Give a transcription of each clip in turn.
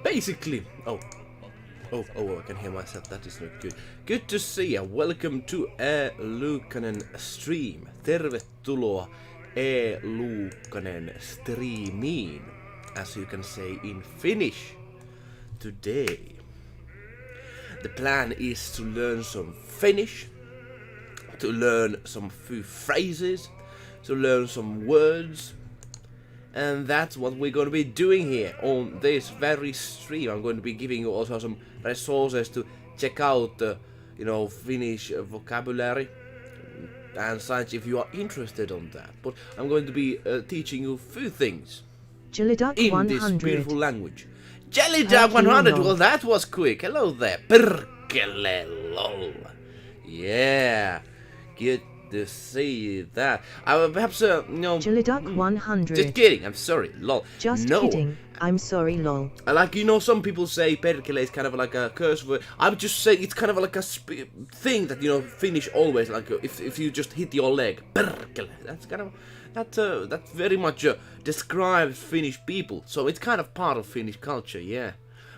basically... Oh, I can hear myself. That is not good. Good to see you. Welcome to eluukkanen stream. Tervetuloa eluukkanen streamiin, as you can say in Finnish. Today, the plan is to learn some Finnish, to learn some few phrases, to learn some words. And that's what we're going to be doing here on this very stream. I'm going to be giving you also some resources to check out, Finnish vocabulary and such if you are interested on that. But I'm going to be teaching you a few things in this beautiful language. Jellyduck 100, well that was quick. Hello there. Perkele lol. Yeah, good to see that. Perhaps, Jellyduck 100. Just kidding, I'm sorry, lol. Just kidding, I'm sorry, lol. Like, some people say perkele is kind of like a curse word. I would just say it's kind of like a thing that, Finnish always, like, if you just hit your leg, perkele. That's kind of, that very much describes Finnish people. So it's kind of part of Finnish culture, yeah.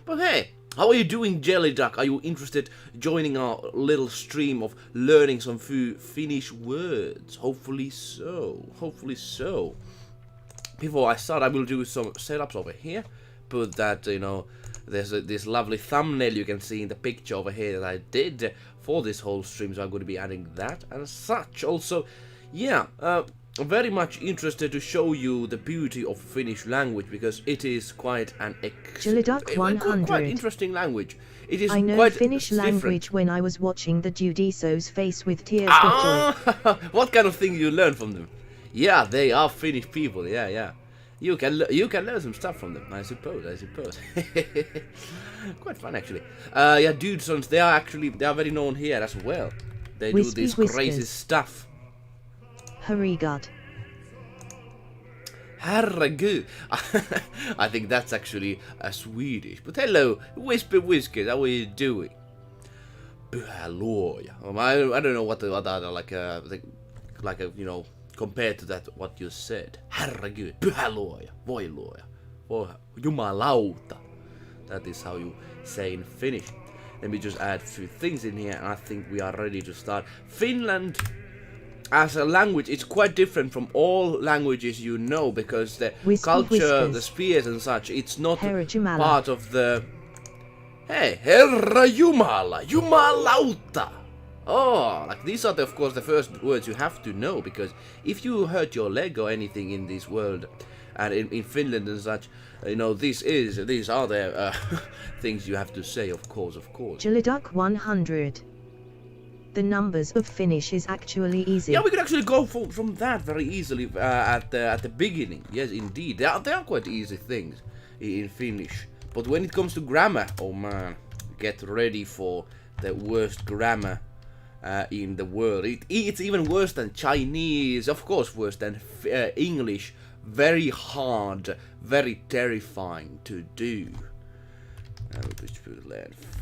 But hey, how are you doing, Jellyduck? Are you interested joining our little stream of learning some few Finnish words? Hopefully so. Hopefully so. Before I start, I will do some setups over here. Put that, there's this lovely thumbnail you can see in the picture over here that I did for this whole stream. So I'm going to be adding that and such. Also, yeah, I'm very much interested to show you the beauty of Finnish language because it is quite an quite interesting language. It is I know quite Finnish different. language when I was watching the Judiso's face with tears of joy. What kind of thing you learn from them? Yeah, they are Finnish people. Yeah. You can learn some stuff from them. I suppose. Quite fun actually. Yeah, Dudesons. They are very known here as well. They do this crazy stuff. Herregud. Herregud. I think that's actually Swedish. But hello, Whisper Whiskers, how are you doing? Pyhä luoja. I don't know what other compared to that what you said. Herregud. Pyhä luoja. Voi luoja. Jumalauta. That is how you say in Finnish. Let me just add a few things in here and I think we are ready to start. Finland as a language, it's quite different from all languages because the culture, the spears and such, it's not part of the... Hey, Herra Jumala, Jumalauta! Oh, like these are of course the first words you have to know, because if you hurt your leg or anything in this world, and in Finland and such, these are the things you have to say, of course. Jellyduck 100. The numbers of Finnish is actually easy. Yeah, we could actually go from that very easily at the beginning. Yes, indeed. They are quite easy things in Finnish. But when it comes to grammar, oh man, get ready for the worst grammar in the world. It's even worse than Chinese, of course worse than English. Very hard, very terrifying to do.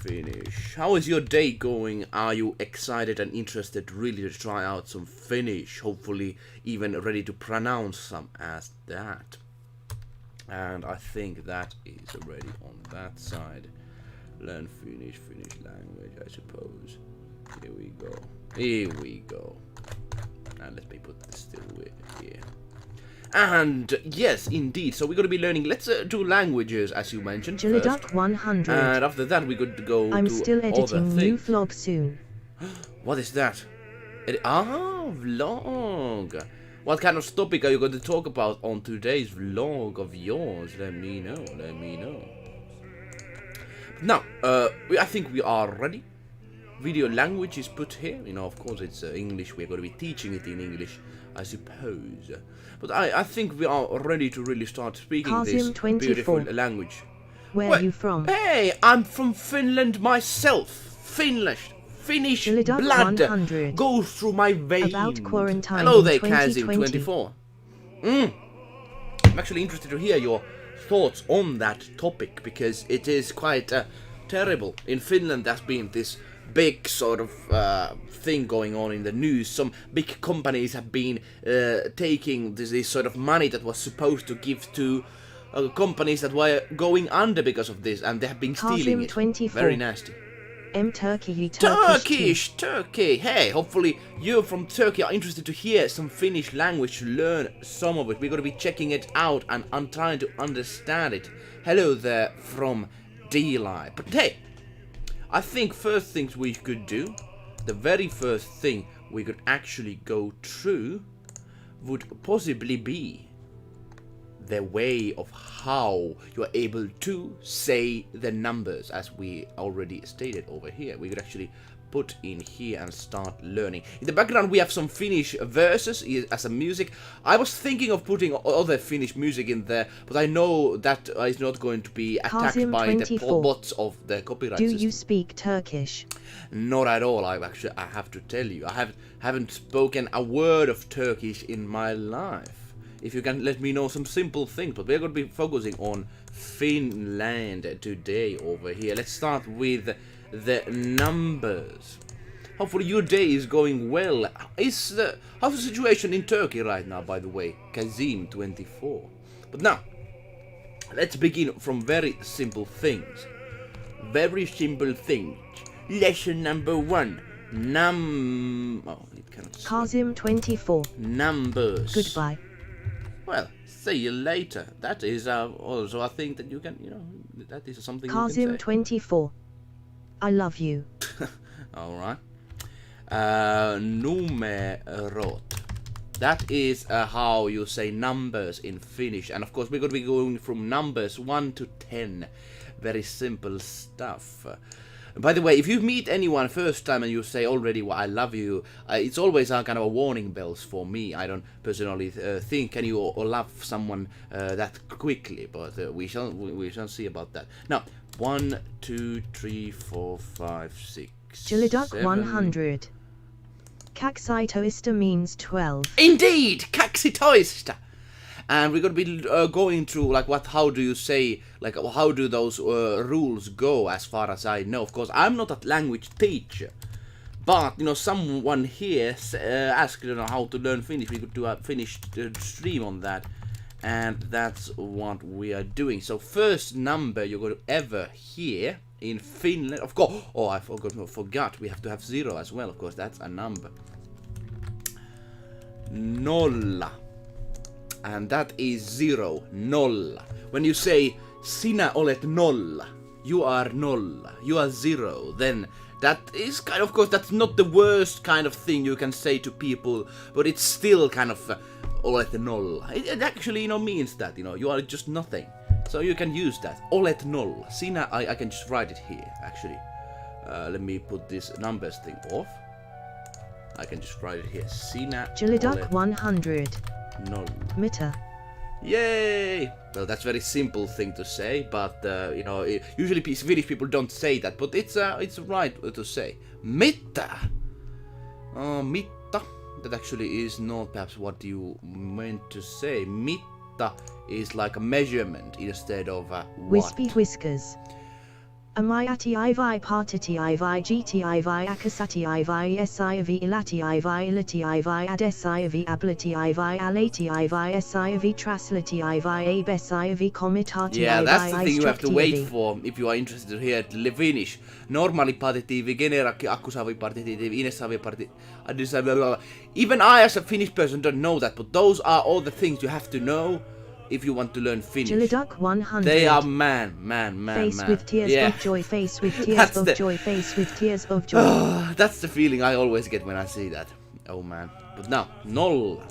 Finnish. How is your day going? Are you excited and interested really to try out some Finnish? Hopefully even ready to pronounce some as that. And I think that is already on that side. Learn Finnish language, I suppose. Here we go. And let me put this still here. And yes, indeed. So we're going to be learning. Let's do languages, as you mentioned. Jellyduck 100. And after that, we could go. I'm to still editing other new vlog soon. What is that? Vlog. What kind of topic are you going to talk about on today's vlog of yours? Let me know. Now, I think we are ready. Video language is put here. Of course, it's English. We're going to be teaching it in English, I suppose. But I think we are ready to really start speaking this beautiful language. Where are you from? Hey, I'm from Finland myself. Finnish blood 100. Goes through my veins. About quarantine. Hello there, Kazim24. I'm actually interested to hear your thoughts on that topic, because it is quite terrible. In Finland, there's been this big sort of thing going on in the news. Some big companies have been taking this sort of money that was supposed to give to companies that were going under because of this, and they have been stealing it. 24. Very nasty. Turkey. Turkey! Hey, hopefully you from Turkey are interested to hear some Finnish language, to learn some of it. We're gonna be checking it out, and I'm trying to understand it. Hello there from D-Live. But hey, I think first things we could do, the very first thing we could actually go through would possibly be the way of how you are able to say the numbers, as we already stated over here. We could actually put in here and start learning. In the background we have some Finnish verses as a music. I was thinking of putting other Finnish music in there, but I know that is not going to be attacked by the bots of the copyright system. Do you speak Turkish? Not at all. I have to tell you, I haven't spoken a word of Turkish in my life. If you can let me know some simple things, but we're going to be focusing on Finland today over here. Let's start with the numbers. Hopefully your day is going well. How's the situation in Turkey right now, by the way? Kazim24. But now, let's begin from very simple things. Very simple things. Lesson number 1. It cannot. Kazim24. Numbers. Goodbye. Well, see you later. That is also a thing that you can, that is something you can say. Kazim24. I love you. Alright. Numerot. That is how you say numbers in Finnish. And of course, we're going to be going from numbers 1 to 10. Very simple stuff. By the way, if you meet anyone first time and you say already, well, I love you, it's always kind of a warning bells for me. I don't personally think can you love someone that quickly, but we shall see about that. Now, 1, 2, 3, 4, 5, 6, Jiliduk 7. 100. Kaksitoista means 12. Indeed, kaksitoista. And we're gonna be going through like how do you say, like how do those rules go, as far as I know. Of course, I'm not a language teacher, but someone here asked how to learn Finnish. We could do a Finnish stream on that, and that's what we are doing. So first number you're going to ever hear in Finland, of course. Oh, I forgot. We have to have 0 as well. Of course, that's a number. Nolla. And that is 0, nolla. When you say, sinä olet nolla, you are nolla, you are 0, then that is kind of course, that's not the worst kind of thing you can say to people, but it's still kind of, olet nolla. It actually, means that, you are just nothing. So you can use that, olet nolla. Sinä, I can just write it here, actually. Let me put this numbers thing off. I can just write it here, sinä Jiliduk 100. Nolla. Mitä. Yay! Well, that's a very simple thing to say, but usually Finnish people don't say that, but it's right to say. Mitä? Mitta. That actually is not perhaps what you meant to say. Mitta is like a measurement instead of what. Wispy whiskers. Amayati ivai partati ivai gti ivai akasati ivai esiavi ilati ivai ilati ivai adesiavi ablati ivai alati ivai esiavi traslati ivai abesiavi komitati ivai. Yeah, that's the thing you have to wait for if you are interested to hear Finnish. Normali partitiivi, generakki, akkusavi partitiivi, inesavi partitiivi. Even I as a Finnish person don't know that, but those are all the things you have to know if you want to learn Finnish. Jiliduk 100. They are man. Face with tears of joy, face with tears of joy, face with tears of joy. That's the feeling I always get when I see that. Oh man. But now, nolla.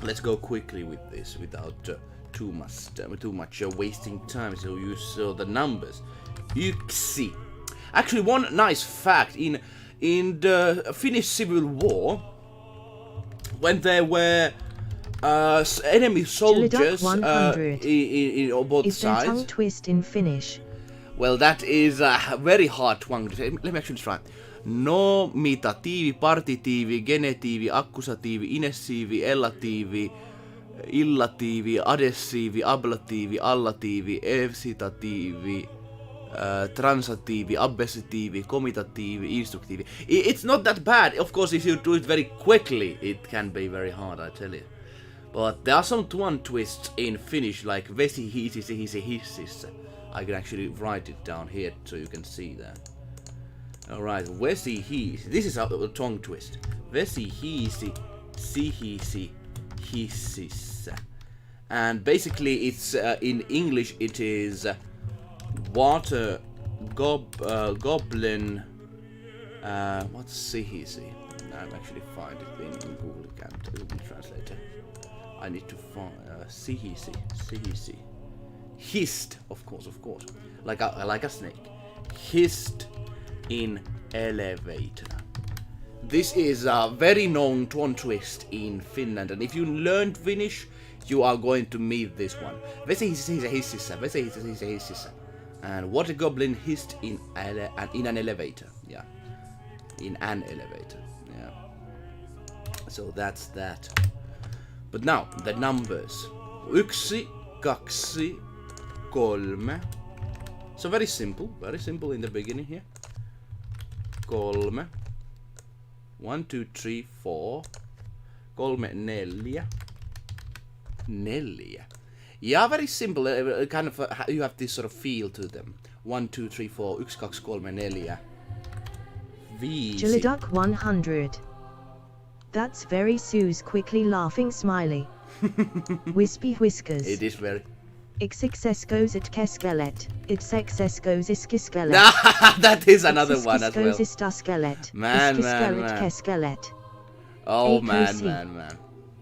Let's go quickly with this without too much wasting time. So you saw the numbers. Yksi. Actually, one nice fact in the Finnish Civil War, when there were enemy soldiers on both is sides. Is there tongue twist in Finnish? Well, that is a very hard tongue. Let me actually try. Nomitatiivi, partitiivi, genetiivi, akkusatiivi, inessiivi, ellatiivi, illatiivi, adessiivi, ablatiivi, allatiivi, evsitatiivi, transatiivi, abbesitiivi, komitatiivi, instruktiivi. It's not that bad. Of course, if you do it very quickly, it can be very hard, I tell you. But there are some tongue twists in Finnish, like vesi hiisi hisi hississä. I can actually write it down here so you can see that. Alright, vesi hiisi. This is a tongue twist. Vesi hiisi sihisi hississä. And basically it's in English it is water goblin what's sihisi? I'll actually find it in Google Translator. I need to find sihisi. Hissed, of course. Like a snake. Hissed in elevator. This is a very known tongue twist in Finland, and if you learned Finnish, you are going to meet this one. Vesi hississä. And water goblin hissed in an elevator. Yeah. In an elevator. Yeah. So that's that. But now, the numbers. 1, 2, 3. So very simple in the beginning here. 3. 1, 2, 3, 4. 3, 4. Yeah, very simple. Kind of, you have this sort of feel to them. 1, 2, 3, 4. 1, 2, 3, 4. 5. Jiliduck 100. That's very Sue's quickly laughing smiley. Wispy whiskers. It is very. Ixixescos at keskelet. Itsexescos iskiskelet. That is another one as well. Istaskelet. Man. Keskelet. Oh man.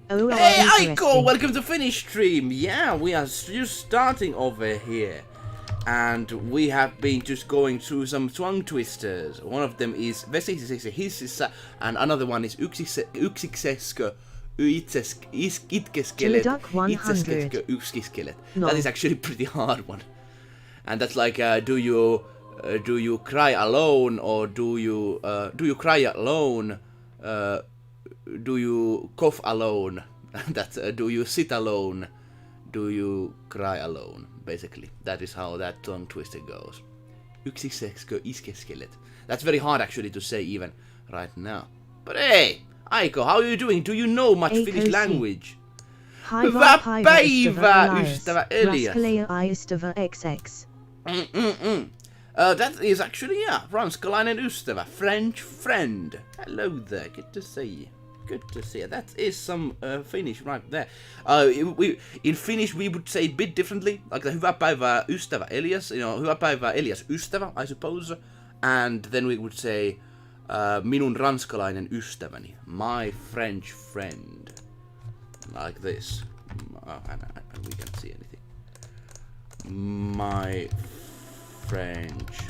Oh, hey Aiko, welcome to Finnish stream. Yeah, we are just starting over here. And we have been just going through some tongue twisters. One of them is vesi hississä, and another one is yksikseskö itkeskelet. Itseskeskö yksiskelet. That is actually a pretty hard one. And that's like, do you cry alone, or do you cry alone? Do you cough alone? That's do you sit alone? Do you cry alone? Basically, that is how that tongue twister goes. Yksikseskö iskeskelet. That's very hard actually to say even right now. But hey, Aiko, how are you doing? Do you know much Finnish language? Hyvää päivää, ystävä Elias. That is actually, yeah, ranskalainen ystävä, French friend. Hello there, good to see you. Good to see you. That is some Finnish right there. In Finnish we would say it a bit differently, like hyvää päivää ystävä Elias, hyvää päivää Elias ystävä, I suppose. And then we would say minun ranskalainen ystäväni, my French friend. Like this. And we can't see anything. My French,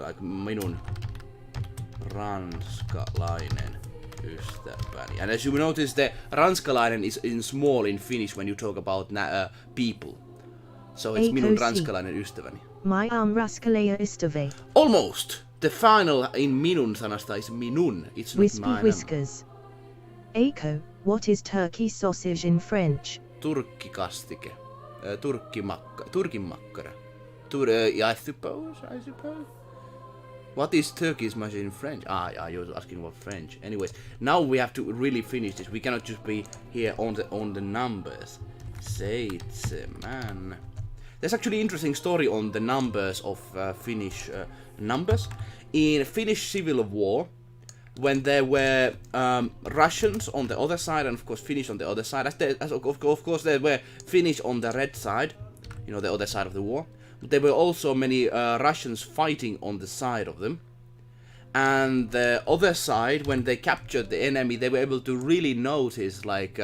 like minun ranskalainen ystäväni. And as you notice, the ranskalainen is in small in Finnish when you talk about people. So it's minun ranskalainen ystäväni. My ranskalainen ystäväni. Almost. The final in minun sanasta is minun. It's not Wispy mine. whiskers. Aiko, what is turkey sausage in French? Turkkikastike. Turkin makkara. I suppose. What is Turkish machine in French? You're asking what French. Anyways, now we have to really finish this. We cannot just be here on the numbers. Man. There's actually an interesting story on the numbers of Finnish numbers. In Finnish Civil War, when there were Russians on the other side and of course Finnish on the other side, of course there were Finnish on the red side, the other side of the war. But there were also many Russians fighting on the side of them. And the other side, when they captured the enemy, they were able to really notice, like,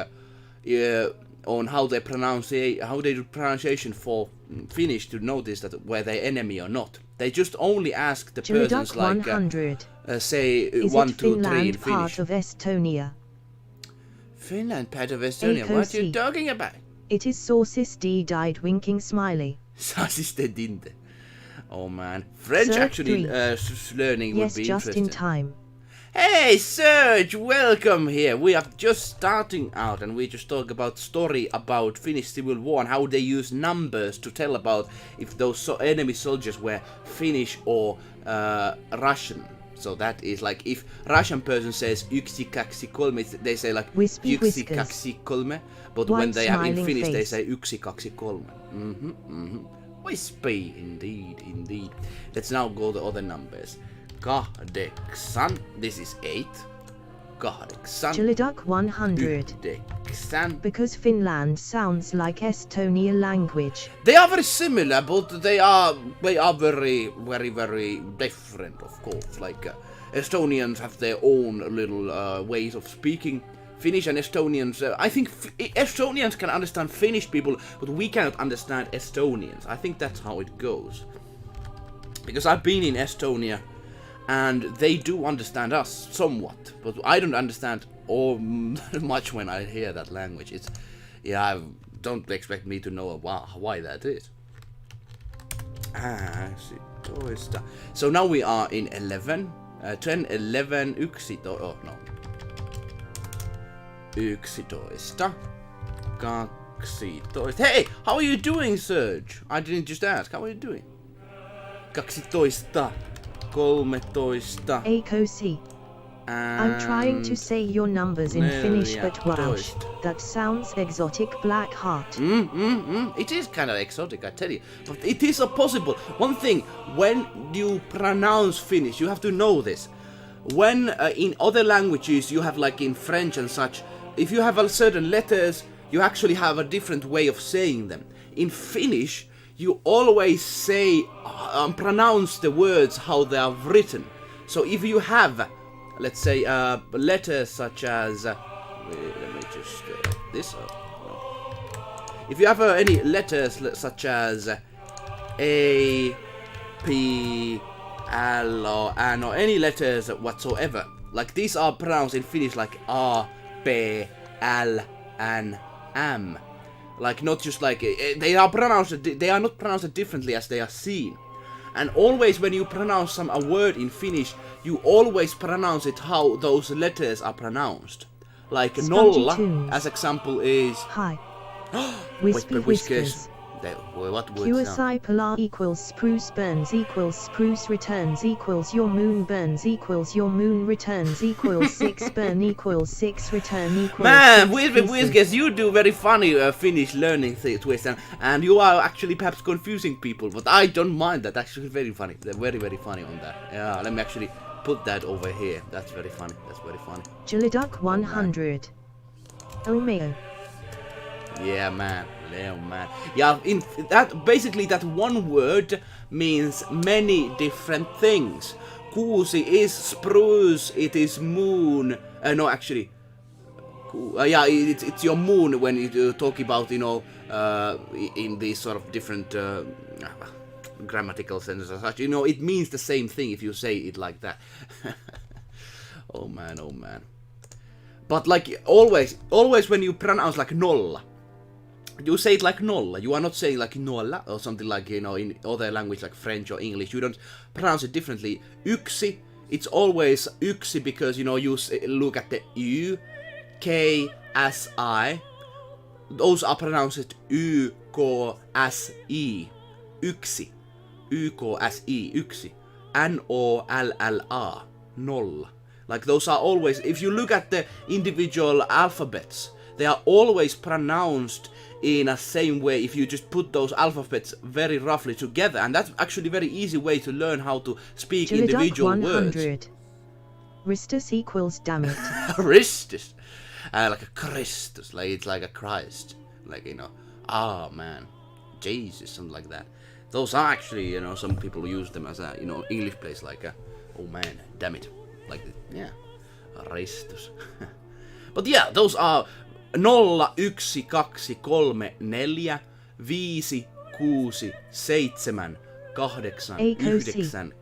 on how they do pronunciation for Finnish to notice that were they enemy or not. They just only asked the persons, like, say 1, 2, 3 in Finnish. Is Finland part of Estonia? Finland part of Estonia? What are you talking about? It is Saucis D died winking smiley. Oh man, French Serge actually learning would yes, be just interesting. in time. Hey Serge, welcome here. We are just starting out and we just talk about story about Finnish Civil War and how they use numbers to tell about if those enemy soldiers were Finnish or Russian So that is like if Russian person says yksi, kaksi, kolme, they say like Wispy yksi, whiskers. kaksi, kolme. But White when they are in smiling Finnish, they face. say yksi, kaksi, kolme. Wispy, indeed. Let's now go the other numbers. 8. This is 8. 8. Chiliduk 100. 9. Because Finland sounds like Estonia language. They are very similar, but they are very different, of course. Like Estonians have their own little ways of speaking. Finnish and Estonians, I think Estonians can understand Finnish people, but we cannot understand Estonians. I think that's how it goes. Because I've been in Estonia, and they do understand us somewhat, but I don't understand all much when I hear that language. It's, yeah, don't expect me to know why that is. So now we are in 11, 10, 11, 11, oh no. 11, 12. Hey, how are you doing, Serge? I didn't just ask. How are you doing? 12, 13. Akosi. I'm trying to say your numbers in Finnish, but wow, that sounds exotic. Black heart. It is kind of exotic, I tell you. But it is possible. One thing, when you pronounce Finnish, you have to know this. When in other languages, you have like in French and such, if you have certain letters, you actually have a different way of saying them. In Finnish, you always say, pronounce the words how they are written. So if you have, let's say, letters such as, let me just this up. No. If you have any letters such as A, P, L, or N, or any letters whatsoever, like these are pronounced in Finnish like A, P, L, N, M. Like not just like they are not pronounced differently as they are seen. And always when you pronounce a word in Finnish, you always pronounce it how those letters are pronounced. Like nolla, as example, is hi. Wispy whiskers. What words QSI Polar equals spruce burns equals spruce returns equals your moon burns equals your moon returns equals 6 burn equals 6 return equals Man, 6 Wispy pieces. Whiskers, you do very funny Finnish learning twist, and you are actually perhaps confusing people, but I don't mind that. Actually, very funny. They're very funny on that. Yeah, let me actually put that over here. That's very funny. Chiliduk 100. Omeo. Yeah, man. Yeah, in that basically that one word means many different things. Kuusi is spruce. It is moon. No, actually, yeah, it's your moon when you talk about, you know, in these sort of different grammatical sentences and such. You know, it means the same thing if you say it like that. Oh man. But like always when you pronounce like nolla, you say it like nolla. You are not saying like nolla or something like, you know, in other language like French or English. You don't pronounce it differently. Yksi, it's always yksi because, you know, you look at the U, K, S, I. Those are pronounced U, K, S, I. Yksi. U, K, S, I. Yksi. N, O, L, L, A. Nolla. Like those are always, if you look at the individual alphabets, they are always pronounced in a same way if you just put those alphabets very roughly together, and that's actually a very easy way to learn how to speak individual 100. Words. Ristus equals damn it. Ristus, like a Christus, like it's like a Christ, like, you know, ah man, Jesus, something like that. Those are actually, you know, some people use them as a, you know, English place, like a, oh man, damn it, like, yeah, Ristus. But yeah, those are 0, 1, 2, 3, 4, 5, 6, 7, 8, 9, 10,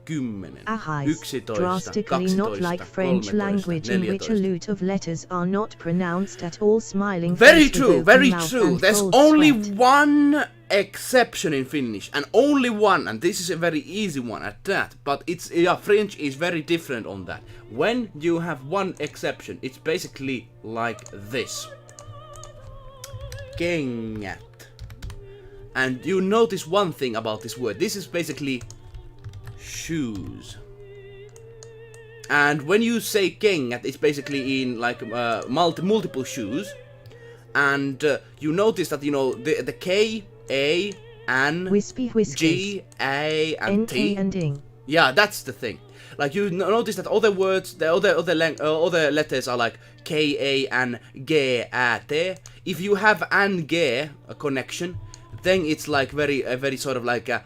Ahais, 11, drastically 12, not like French 13, language in which a 14. lot of letters are not pronounced at all. Smiling Very face with true, open very mouth true. and There's cold only sweat. one exception in Finnish, and only one, and this is a very easy one at that, but it's, yeah, French is very different on that. When you have one exception, it's basically like this. Kengät. And you notice one thing about this word. This is basically shoes. And when you say kengät, it's basically in like multiple shoes. And you notice that, you know, the K, A, N, Wispy whiskers. G, A, and NK T. and ing. Yeah, that's the thing. Like you notice that other words, the other letters are like K, A, N, G, A, T. If you have N, G a connection, then it's like very sort of like a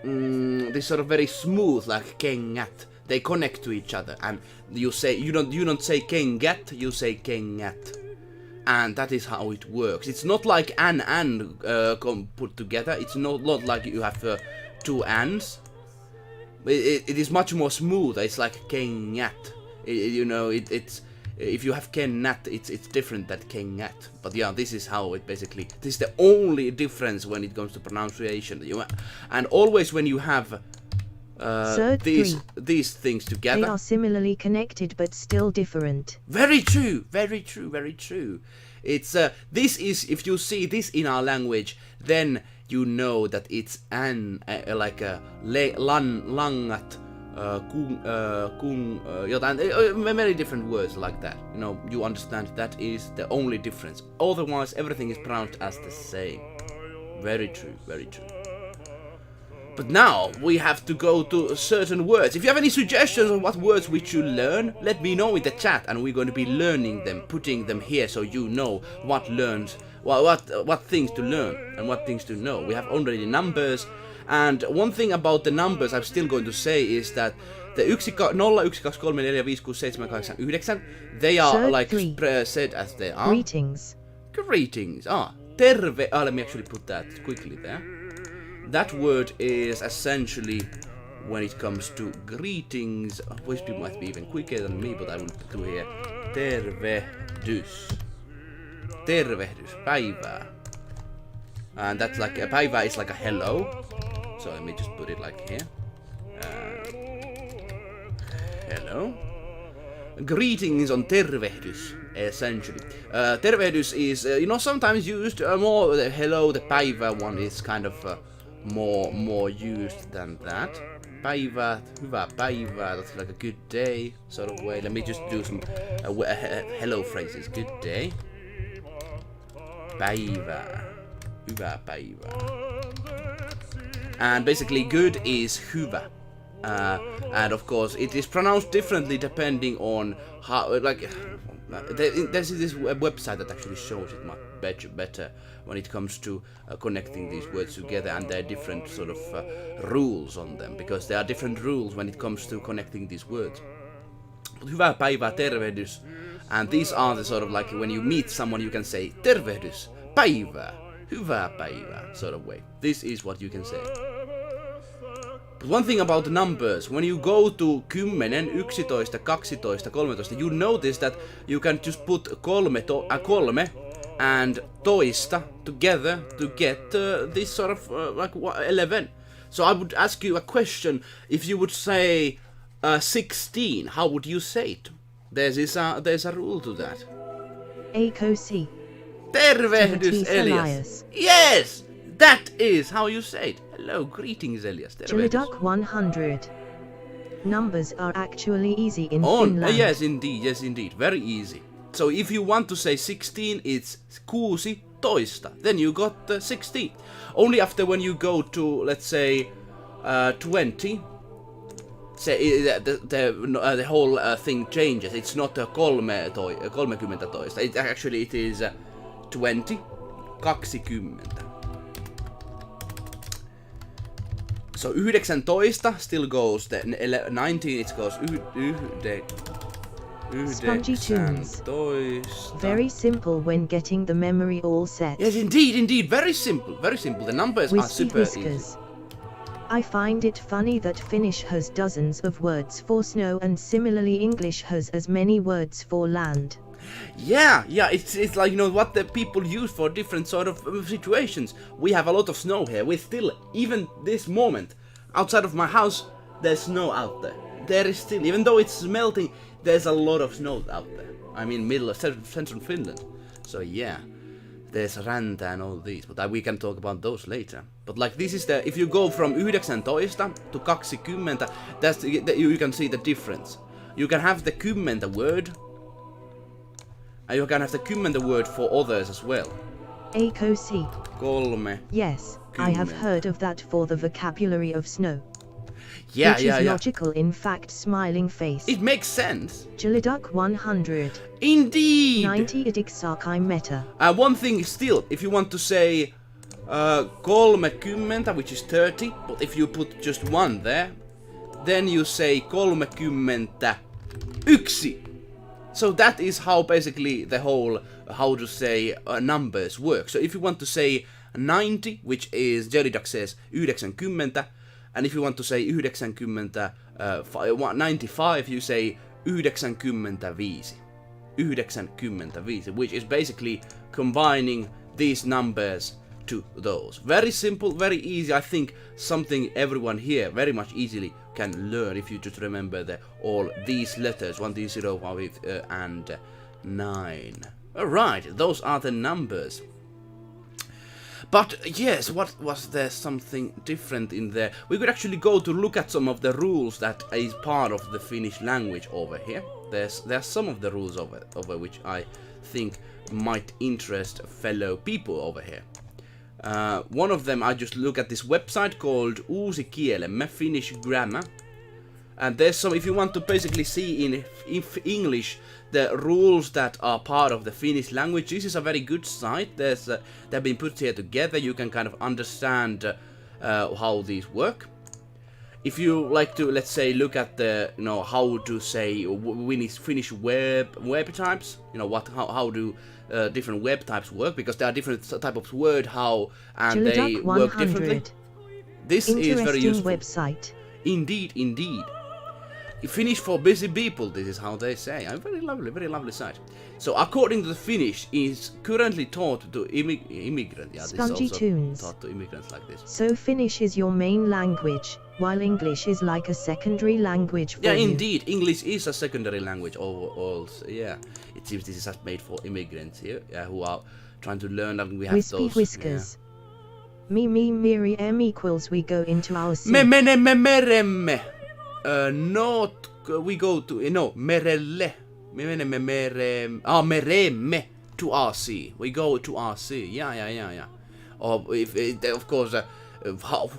this sort of very smooth, like kengät. They connect to each other, and you don't say kengät, you say kengät, and that is how it works. It's not like an put together. It's not like you have two ands. It is much more smooth. It's like kengät. You know, it's if you have kennät, it's different than kengät. But yeah, this is how it basically. This is the only difference when it comes to pronunciation. And always when you have these things together, they are similarly connected but still different. Very true, very true, very true. It's this is, if you see this in our language, then you know that it's like a langat, many different words like that. You know, you understand that is the only difference. Otherwise, everything is pronounced as the same. Very true, very true. But now we have to go to certain words. If you have any suggestions on what words we should learn, let me know in the chat, and we're going to be learning them, putting them here, so you know what things to learn and what things to know. We have already numbers, and one thing about the numbers I'm still going to say is that the 0, 1, 2, 3, 4, 5, 6, 7, 8, 9, they are like said as they are. Greetings. Greetings. Terve. Let me actually put that quickly there. That word is essentially, when it comes to greetings, voice people might be even quicker than me, but I will do here. Tervehdys. Tervehdys. Päivää. And that's like a päivää is like a hello. So let me just put it like here. Hello. Greetings on tervehdys, essentially. Tervehdys is, sometimes used more. The hello, the päivä one is kind of more used than that. Päivää, hyvää päivää, that's like a good day sort of way. Let me just do some hello phrases. Good day. Päivää, hyvää päivää. And basically good is hyvä. And of course it is pronounced differently depending on how, like, there's this website that actually shows it much better when it comes to connecting these words together, and there are different sort of rules on them, because there are different rules when it comes to connecting these words. Hyvää päivää, tervehdys, and these are the sort of like when you meet someone you can say tervehdys, päivää, hyvää päivää sort of way. This is what you can say. But one thing about the numbers, when you go to 10, 11, 12, 13, you notice that you can just put kolme and toista together to get this sort of like 11. So I would ask you a question. If you would say 16, how would you say it? There's a rule to that. Akosi. Tervehdys, Elias. Yes! That is how you say it. Hello, greetings, Elias. Chiliduk 100. Numbers are actually easy in Finland. Yes, indeed. Very easy. So if you want to say 16, it's 16. Then you got 16. Only after when you go to, let's say, 20, say the whole thing changes. It's not 30 toista. It is 20. 20. So 19 still goes, then 19 it goes Spongy tunes. Very simple when getting the memory all set. Yes, indeed, very simple. The numbers are super easy. I find it funny that Finnish has dozens of words for snow, and similarly English has as many words for land. Yeah, it's like, what the people use for different sort of situations. We have a lot of snow here. We still, even this moment, outside of my house, there's snow out there. There is still, even though it's melting, there's a lot of snow out there. I mean, middle of central Finland. So yeah, there's ranta and all these, but we can talk about those later. But like this is the, if you go from 19 to 20, that's you can see the difference. You can have the 10 word, and you can have the 10 word for others as well. Akosi. 3. Yes, I have heard of that for the vocabulary of snow. Yeah, which is logical, in fact, smiling face. It makes sense. Jiliduk 100. Indeed. 90 idiksakai meta. One thing still, if you want to say 30, which is 30, but if you put just 1 there, then you say 31. So that is how basically the whole, how to say, numbers work. So if you want to say 90, which is Jelidak says 90, and if you want to say 95, you say 95. 95, which is basically combining these numbers to those. Very simple, very easy. I think something everyone here very much easily can learn if you just remember all these letters 1, 2, 0, 5, and 9. Alright, those are the numbers. But yes, what was there something different in there? We could actually go to look at some of the rules that is part of the Finnish language over here. There's some of the rules over which I think might interest fellow people over here. One of them, I just look at this website called Uusi Kielemme, Finnish Grammar. And there's some, if you want to basically see in English the rules that are part of the Finnish language, this is a very good site. They've been put here together. You can kind of understand how these work. If you like to, let's say, look at the, how to say Finnish web types, how do different web types work, because there are different type of word and they work differently. This is very useful. Website. Indeed, indeed. Finnish for busy people, this is how they say. Very lovely site. So according to the Finnish, is currently taught to immigrants. Yeah, Spongy this is also tunes. taught to immigrants like this. So Finnish is your main language, while English is like a secondary language for you. you. Indeed, English is a secondary language also. Yeah, it seems this is made for immigrants here, who are trying to learn, and we have Wispy those. whiskers. Me, miri, m equals we go into our sea. Me menemme meremme. We go to, merelle. Me menemme meremme to our sea. We go to our sea. Yeah. Or if of course,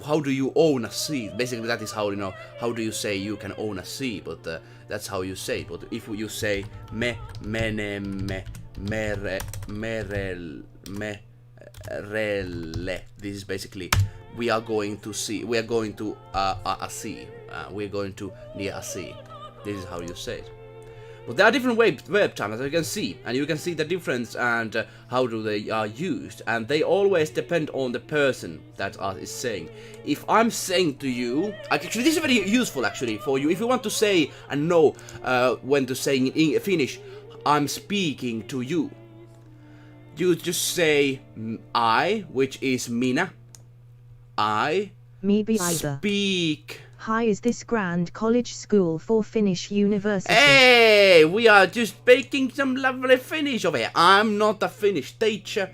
how do you own a sea? Basically, that is how how do you say you can own a sea? But that's how you say it. But if you say me menemme merelle, this is basically we are going to sea. We are going to a sea. We're going to near a sea. This is how you say it. But there are different web types, as you can see, and you can see the difference and how do they are used, and they always depend on the person that is saying. If I'm saying to you, actually this is very useful actually for you. If you want to say and know when to say in Finnish, I'm speaking to you. You just say I, which is minä. I speak. Hi, is this Grand College School for Finnish University? Hey, we are just making some lovely Finnish over here. I'm not a Finnish teacher.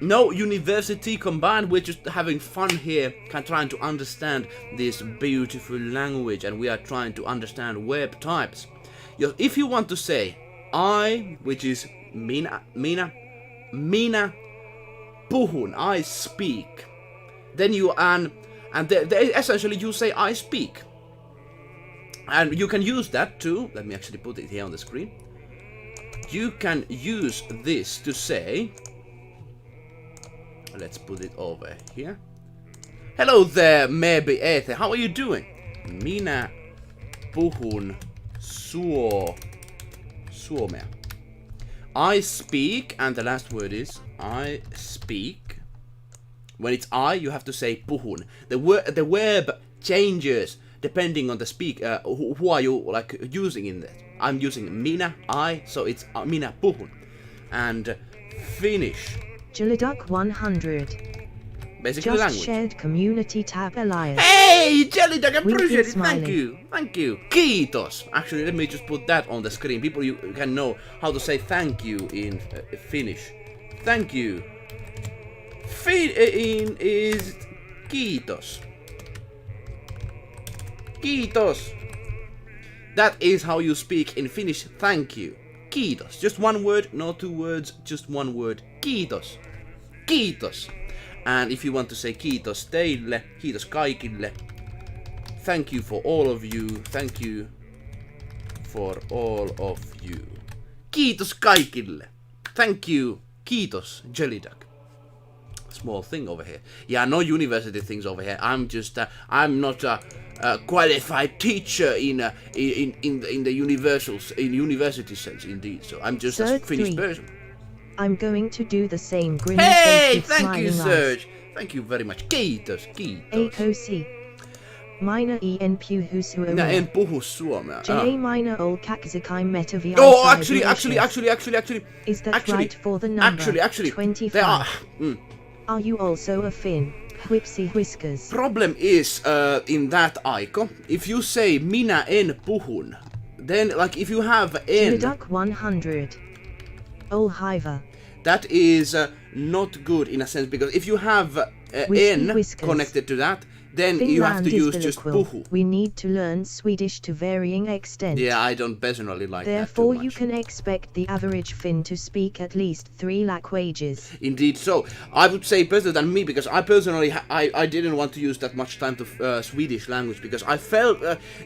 No university combined. We're just having fun here, trying to understand this beautiful language, and we are trying to understand web types. If you want to say I, which is minä puhun, I speak, then you and essentially you say I speak. And you can use that too. Let me actually put it here on the screen. You can use this to say, let's put it over here. Hello there, maybe Ethe. How are you doing? Minä puhun suomea. I speak, and the last word is I speak. When it's I, you have to say puhun. The verb changes depending on the who are you using in that. I'm using minä, I, so it's minä puhun. And Finnish. Jiliduk 100. Basically Just language. shared community tab Elias. Hey, Jellydog, appreciate it. Smiling. Thank you. Kiitos. Actually, let me just put that on the screen. People, you can know how to say thank you in Finnish. Thank you. Fin is kiitos. Kiitos. That is how you speak in Finnish thank you. Kiitos. Just one word, no two words, just one word. Kiitos. Kiitos. And if you want to say kiitos teille, kiitos kaikille. Thank you for all of you. Thank you for all of you. Kiitos kaikille. Thank you. Kiitos, Jelly Duck. Small thing over here. Yeah, no university things over here. I'm just, I'm not a qualified teacher in the university sense, indeed. So I'm just a Finnish person. I'm going to do the same. Grinning Hey, face with thank you, smiling eyes. Serge. Thank you very much. Kiitos, kiitos. Akosi. Minä en puhu suomea. Minä en puhu suomea. Minä ol kaksikai metavi. Oh, actually. Is that actually, right for the number? Actually, 25. there are. Are you also a Finn? Whipsy whiskers. Problem is in that Aiko, if you say minä en puhun, then like if you have en, Duck 100. Ol hiva. that is not good in a sense, because if you have en whiskers. connected to that, then Finland you have to is use just bilingual. puhu. We need to learn Swedish to varying extent. Yeah, I don't personally like Therefore, that too you much. can expect the average Finn to speak at least 3 languages. Indeed, so I would say better than me, because I personally I didn't want to use that much time to Swedish language, because I felt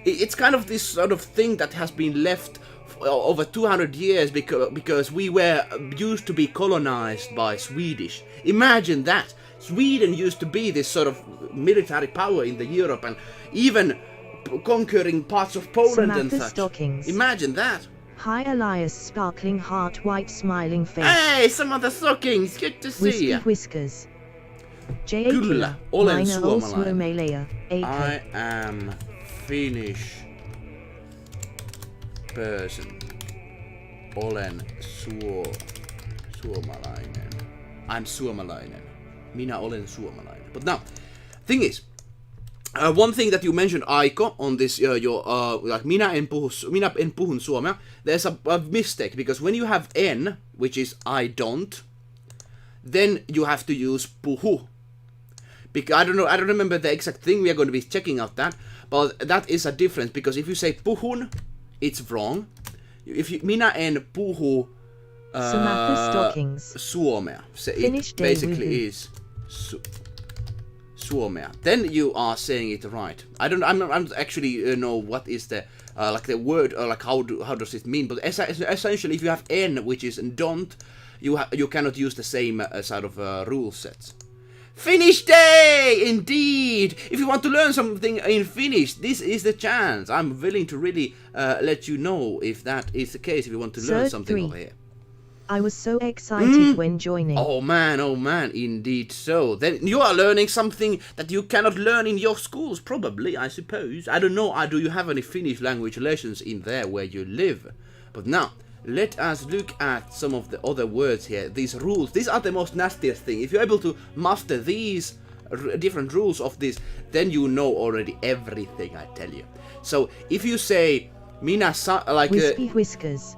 it's kind of this sort of thing that has been left over 200 years because we were used to be colonized by Swedish. Imagine that. Sweden used to be this sort of military power in the Europe, and even conquering parts of Poland and Samantha such. Stockings. Imagine that. Hi Elias, sparkling heart, white smiling face. Hey, Samantha Stockings, good to see Whiskey you. whiskers. J. Kyllä, olen Minä ol suomalainen. suomalainen. I am Finnish person. Olen suomalainen. I'm suomalainen. Minä olen suomalainen. But now, thing is, one thing that you mentioned, Aiko, on this like minä en puhun suomea. There's a mistake, because when you have en, which is I don't, then you have to use puhu. Because I don't remember the exact thing. We are going to be checking out that, but that is a difference, because if you say puhun, it's wrong. If you, minä en puhu Samantha Stockings. suomea, Finnish it day basically woohoo. is suomea. Then you are saying it right. I don't actually know what is the like the word, or like how does it mean. But essentially, if you have en, which is don't, you cannot use the same sort of rule sets. Finnish day, indeed. If you want to learn something in Finnish, this is the chance. I'm willing to really let you know if that is the case. If you want to learn something over here. I was so excited when joining. Oh man, indeed so. Then you are learning something that you cannot learn in your schools, probably, I suppose. I don't know, do you have any Finnish language lessons in there where you live? But now, let us look at some of the other words here. These rules, these are the most nastiest thing. If you're able to master these different rules of this, then you know already everything, I tell you. So, if you say, like... Whiskey whiskers.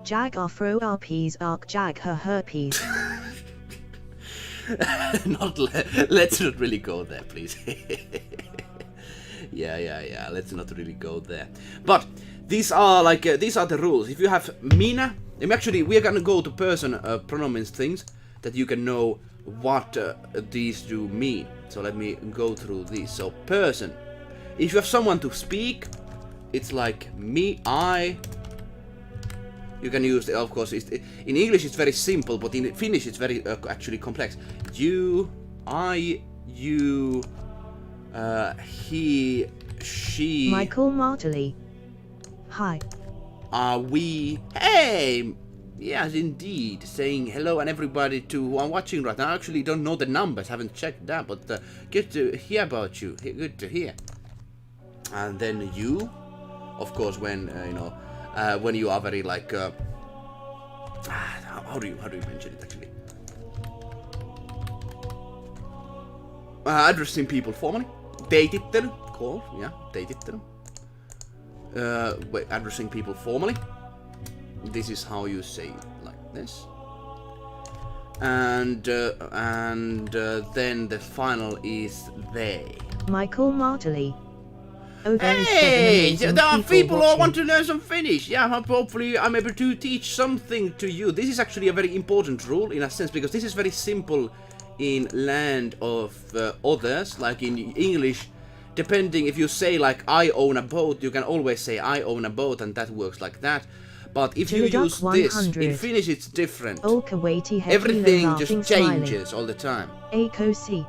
Jag afro RPs arc jag her herpes. Let's not really go there, please. yeah. Let's not really go there. But these are like these are the rules. If you have minä, actually we are gonna go to person pronouns things that you can know what these do mean. So let me go through these. So person. If you have someone to speak, it's like me, I. You can use, of course, in English it's very simple, but in Finnish it's very actually complex. You, I, you, he, she. Michael Martley. Hi. We. Hey! Yes, indeed. Saying hello and everybody to who I'm watching right now. I actually don't know the numbers, haven't checked that, but good to hear about you. Good to hear. And then you, of course, when when you are very like how do you mention it actually? Addressing people formally. Datittelu, call, yeah, datittelu. Addressing people formally. This is how you say it, like this. And then the final is they. Michael Martley. Oh, very Hey, seven there are amazing people who watching. want to learn some Finnish. Yeah, hopefully I'm able to teach something to you. This is actually a very important rule in a sense, because this is very simple in land of others, like in English. Depending if you say like I own a boat, you can always say I own a boat, and that works like that. But if you use this, in Finnish it's different. Everything just changes all the time. ACOC.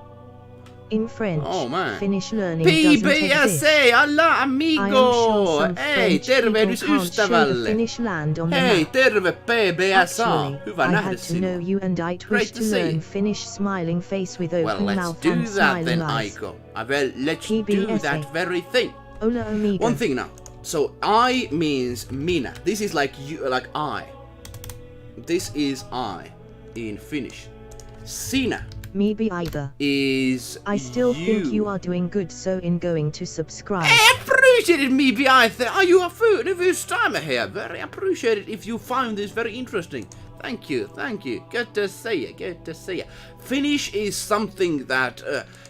In French, Oh man. Finnish learning doesn't exist. PBSA, alla I am amigo! sure some Hei, French people tervehdys can't show the ystävälle! Finnish land on the Hei, map. terve PBSA! Actually, Hyvä I nähdä had to know sinua. you and I'd Great wish to to see learn you. Finnish smiling face with Well, open let's mouth do and that smiling then, eyes. Aiko. Well, let's do PBSA. that very thing. Ola amigo. One thing now. So, I means minä. This is like you, like I. This is I in Finnish. Sinä Me be either. is I still think you are doing good, so in going to subscribe. I appreciate it, me be either. Are you a food if you time here? Very appreciated if you find this very interesting. Thank you, thank you. Good to see you, good to see you. Finnish is something that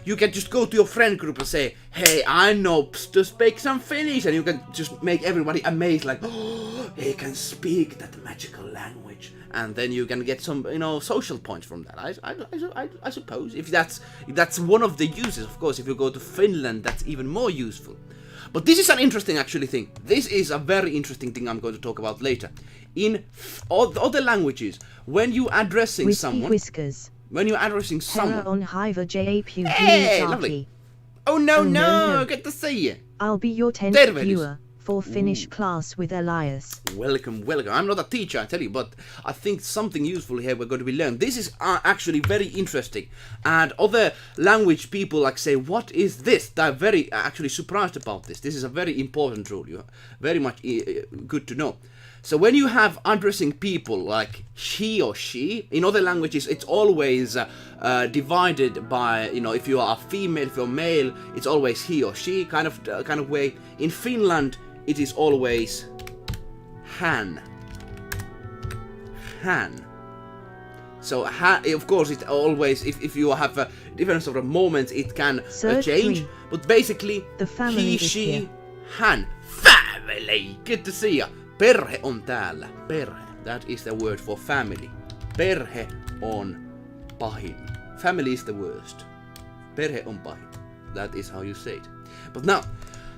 you can just go to your friend group and say, hey, I know to speak some Finnish, and you can just make everybody amazed, like, oh, he can speak that magical language. And then you can get some, social points from that. I suppose if that's one of the uses. Of course, if you go to Finland, that's even more useful. But this is an interesting actually thing. This is a very interesting thing I'm going to talk about later. In other languages, when you addressing Whiskey someone, whiskers. when you're addressing Hera someone, on Hiver JAPU. hey, lovely. Oh no, no. Good to see you. I'll be your 10th Tervehdys. viewer for Finnish class with Elias. Welcome, welcome. I'm not a teacher, I tell you, but I think something useful here we're going to be learning. This is actually very interesting, and other language people like say, "What is this?" They're very actually surprised about this. This is a very important rule. You very much good to know. So when you have addressing people like he or she, in other languages it's always divided by, if you are a female, if you're male, it's always he or she kind of way. In Finland, it is always hän. Hän. So of course it always, if you have a different sort of moments, it can change. 3. But basically, The family he, is she, here. hän. Family! Good to see ya. Perhe on täällä. Perhe. That is the word for family. Perhe on pahin. Family is the worst. Perhe on pahin. That is how you say it. But now,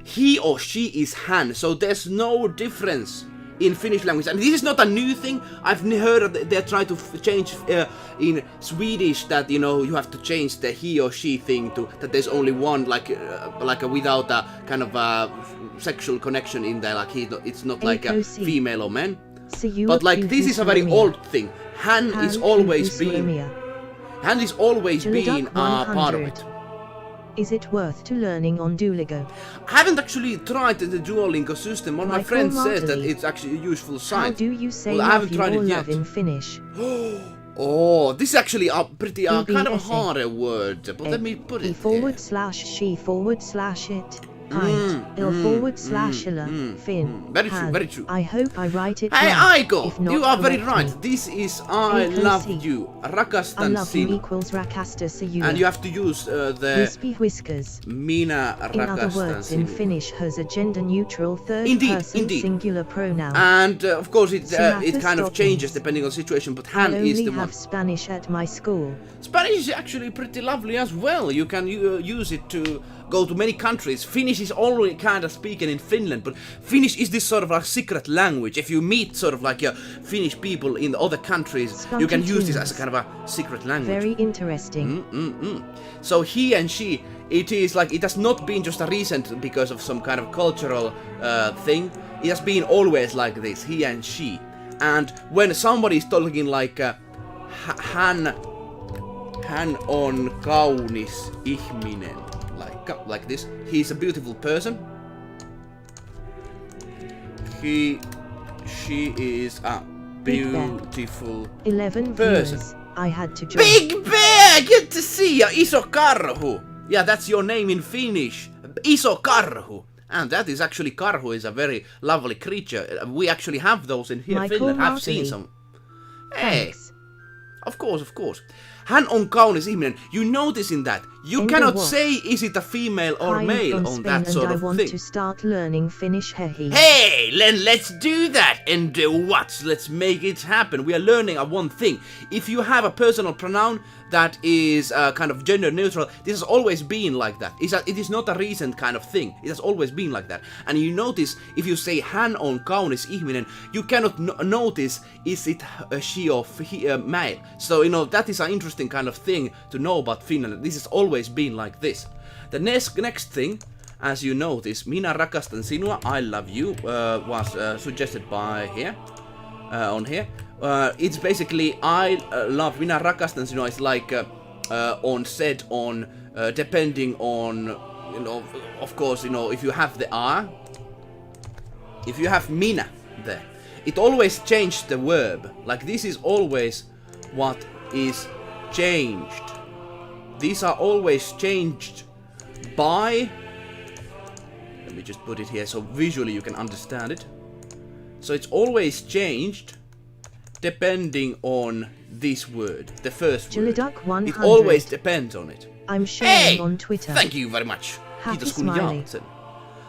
he or she is hän. So there's no difference in Finnish language. And this is not a new thing. I've heard that they're trying to change in Swedish that, you have to change the he or she thing to that there's only one, like without a kind of sexual connection in there, like it's not like a female or man. But like this is a very old thing. Hän is always been a part of it. Is it worth to learning on Duolingo? I haven't actually tried the Duolingo system. One of my friends says that Martley. it's actually a useful site. How do you say Well, I haven't love you tried or it love yet. in Finnish? Oh, this is actually a pretty kind of a BBSA. harder word, but let me put it /she/it. Kind. /illa. Fin. Very true, Han. very true. I hope I write it Hey, right. Aiko, If not, you are very correct right. me. This is I AKC. love you, I rakastan love you sinua. equals rakasta sinua. And you have to use the Wispy whiskers. minä In other rakastan words, in sinua. Finnish has a gender-neutral third Indeed, person indeed. singular pronoun. And of course it Sinatra kind of changes stockings. depending on the situation, but I hän is only the one. have Spanish at my school. Spanish is actually pretty lovely as well. You can use it to go to many countries. Finnish is already kind of spoken in Finland, but Finnish is this sort of like secret language. If you meet sort of like Finnish people in the other countries, you can use this as a kind of a secret language. Very interesting. So he and she, it is like, it has not been just a recent because of some kind of cultural thing. It has been always like this, he and she. And when somebody is talking like hän on kaunis ihminen, like this, he's a beautiful person. She is a beautiful 11 person. viewers. I had to join. Big Bear! Good to see you! Iso karhu! Yeah, that's your name in Finnish. Iso karhu. And that is actually, karhu is a very lovely creature. We actually have those in here in Michael Finland. I've seen Martley. some. Hey! Thanks. Of course, of course. Hän on kaunis ihminen. You notice in that. You cannot say is it a female or male on that sort of I want thing. to start learning Finnish. Hey, let's do that and do what? Let's make it happen. We are learning one thing. If you have a personal pronoun that is kind of gender neutral, this has always been like that. It is not a recent kind of thing. It has always been like that. And you notice if you say hän on kaunis ihminen, you cannot notice is it she or male. So that is an interesting kind of thing to know about Finland. This has always been like this. The next thing, as you notice, minä rakastan sinua, I love you, was suggested by here, on here. It's basically I love, minä rakastan sinua is like on said on depending on of course if you have the R, if you have minä there, it always changes the verb. Like this is always what is changed. These are always changed by. Let me just put it here so visually you can understand it. So it's always changed depending on this word, the first word. It always depends on it. I'm sharing on Twitter. Thank you very much. Happy Kiitos kun smiley. jaat sen.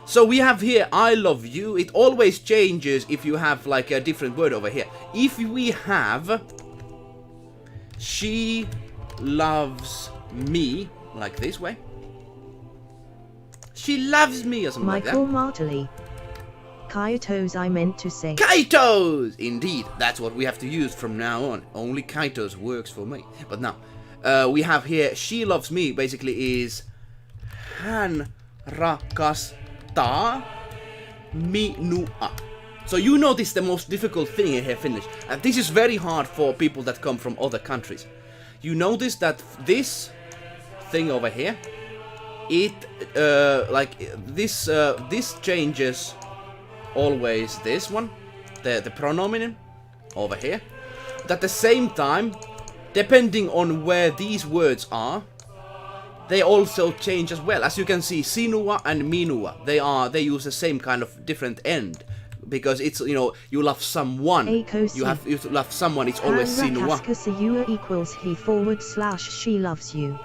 So we have here I love you. It always changes if you have like a different word over here. If we have she loves me, like this way. She loves me or something Michael like that. Martley. Kaitos I meant to say. Kaitos! Indeed, that's what we have to use from now on. Only Kaitos works for me. But now, we have here she loves me basically is hän rakastaa minua. So you notice the most difficult thing in here Finnish. And this is very hard for people that come from other countries. You notice that this thing over here, it like this changes always this one, the pronomen over here. But at the same time, depending on where these words are, they also change as well. As you can see, sinua and minua, they use the same kind of different end. Because it's, you love someone. You love someone, it's always sinua. equals he/she loves you.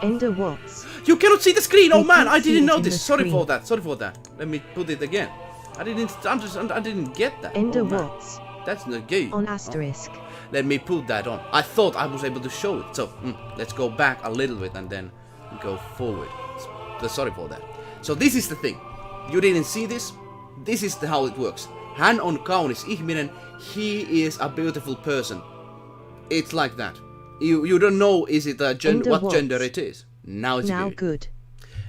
Ender Watts. You cannot see the screen! Oh man, I didn't see it in notice! the Sorry for screen. that. Let me put it again. I didn't understand, I didn't get that. Ender Oh, man. Watts. That's not gay. On asterisk. Let me put that on. I thought I was able to show it. So, let's go back a little bit and then go forward. Sorry for that. So this is the thing. You didn't see this? This is how it works. Hän on kaunis ihminen. He is a beautiful person. It's like that. You don't know is it a what gender it is. Now it's good.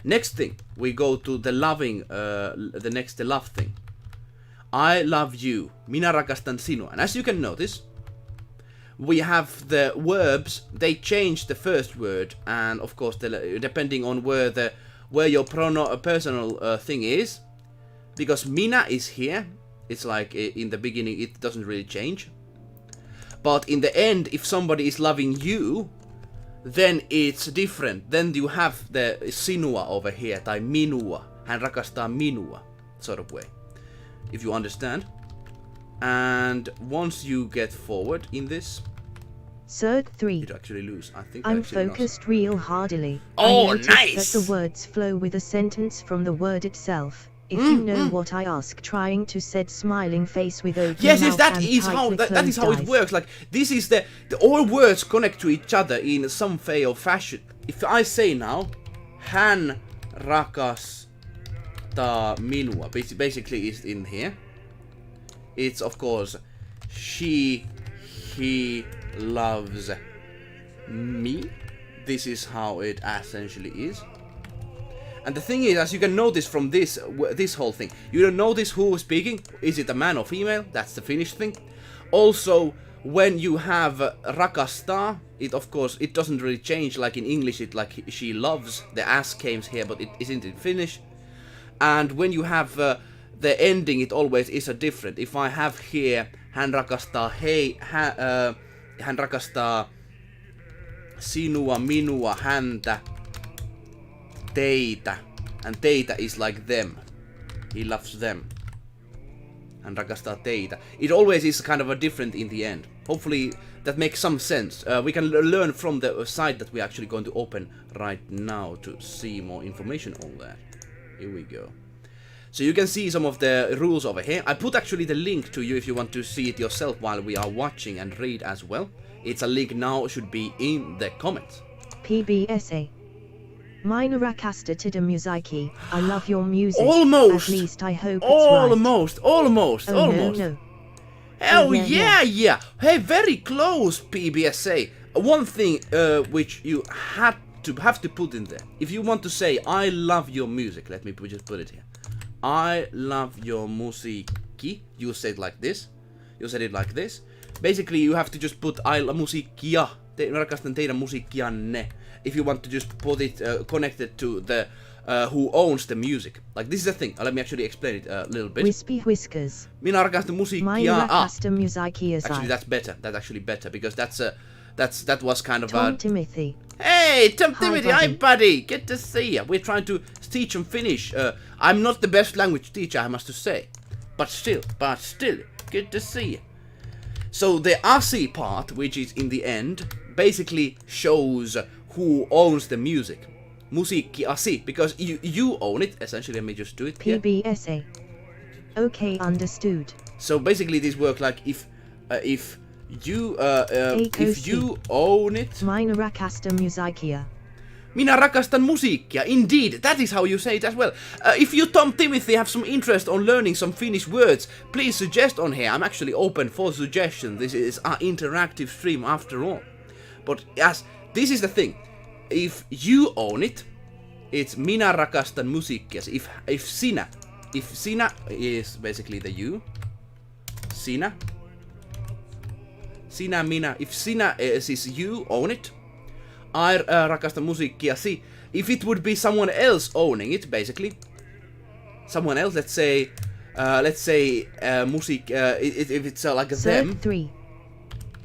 Next thing, we go to the loving, the love thing. I love you. Minä rakastan sinua. And as you can notice, we have the verbs, they change the first word, and of course, depending on where your personal thing is, because minä is here, it's like in the beginning it doesn't really change. But in the end, if somebody is loving you, then it's different. Then you have the sinua over here, tai minua. Hän rakastaa minua, sort of way. If you understand. And once you get forward in this, Cert 3. you actually lose. I think I'm focused real hardily. Oh, I noticed nice! that the words flow with a sentence from the word itself. If you know what I ask, trying to said smiling face with open Yes, mouth that and is how tightly that is how closed it eyes. works. Like this is the all words connect to each other in some way or fashion. If I say now, hän rakastaa minua, basically is in here. It's of course he loves me. This is how it essentially is. And the thing is, as you can notice from this whole thing, you don't notice who is speaking. Is it a man or female? That's the Finnish thing. Also, when you have rakastaa, it of course it doesn't really change like in English. It like she loves. The s came here, but it isn't in Finnish. And when you have the ending, it always is a different. If I have here hän rakastaa hän rakastaa sinua, minua, häntä, teitä, and teitä is like them. He loves them. Hän rakastaa teitä. It always is kind of a different in the end. Hopefully that makes some sense. We can learn from the site that we're actually going to open right now to see more information on that. Here we go. So you can see some of the rules over here. I put actually the link to you if you want to see it yourself while we are watching and read as well. It's a link now, should be in the comments. PBSA. Mina rakasta to the musiiki. I love your music. Almost. At least I hope it's Almost. right. Almost. Oh, no. Oh yeah. Hey, very close, PBSA. One thing which you have to put in there. If you want to say I love your music, let me just put it here. I love your musiikki. You say it like this. You said it like this. Basically, you have to just put I love musiikkia. Rakastan teidän musiikkianne. If you want to just put it connected to the who owns the music. Like this is the thing. Let me actually explain it a little bit. Wispy whiskers. Minä rakastan musiikkia. Minä rakastan musiikkia. Actually, that's better. That's actually better because that was kind of Tom Timothy. Hey, Tom Hi, Timothy, buddy. hi buddy. Good to see you. We're trying to teach him Finnish. I'm not the best language teacher, I must say, but still, good to see you. So the asi part, which is in the end, basically shows who owns the music. Musiikki asi, because you own it. Essentially, let me just do it here. PBSA. Okay, understood. So basically, this works like if you own it. Minä rakastan musiikkia. Minä rakastan musiikkia. Indeed, that is how you say it as well. If you, Tom Timothy, have some interest on learning some Finnish words, please suggest on here. I'm actually open for suggestions. This is an interactive stream after all. But as this is the thing, if you own it, it's minä rakastan musiikkia. If sinä is basically the you. Sinä, minä. If sinä is you own it. I rakastan musiikkiasi. If it would be someone else owning it, basically, someone else, let's say music. If it's like them. 3.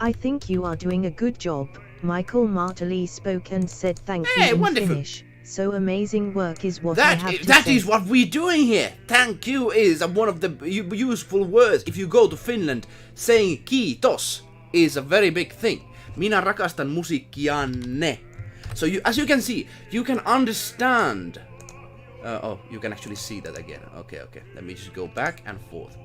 I think you are doing a good job. Michael Martelly spoke and said thank you in wonderful. Finnish. So amazing work is what I have to say. That is what we're doing here. Thank you is one of the useful words. If you go to Finland, saying kiitos is a very big thing. Minä rakastan musiikkianne. So as you can see, you can understand. You can actually see that again. Okay. Let me just go back and forth.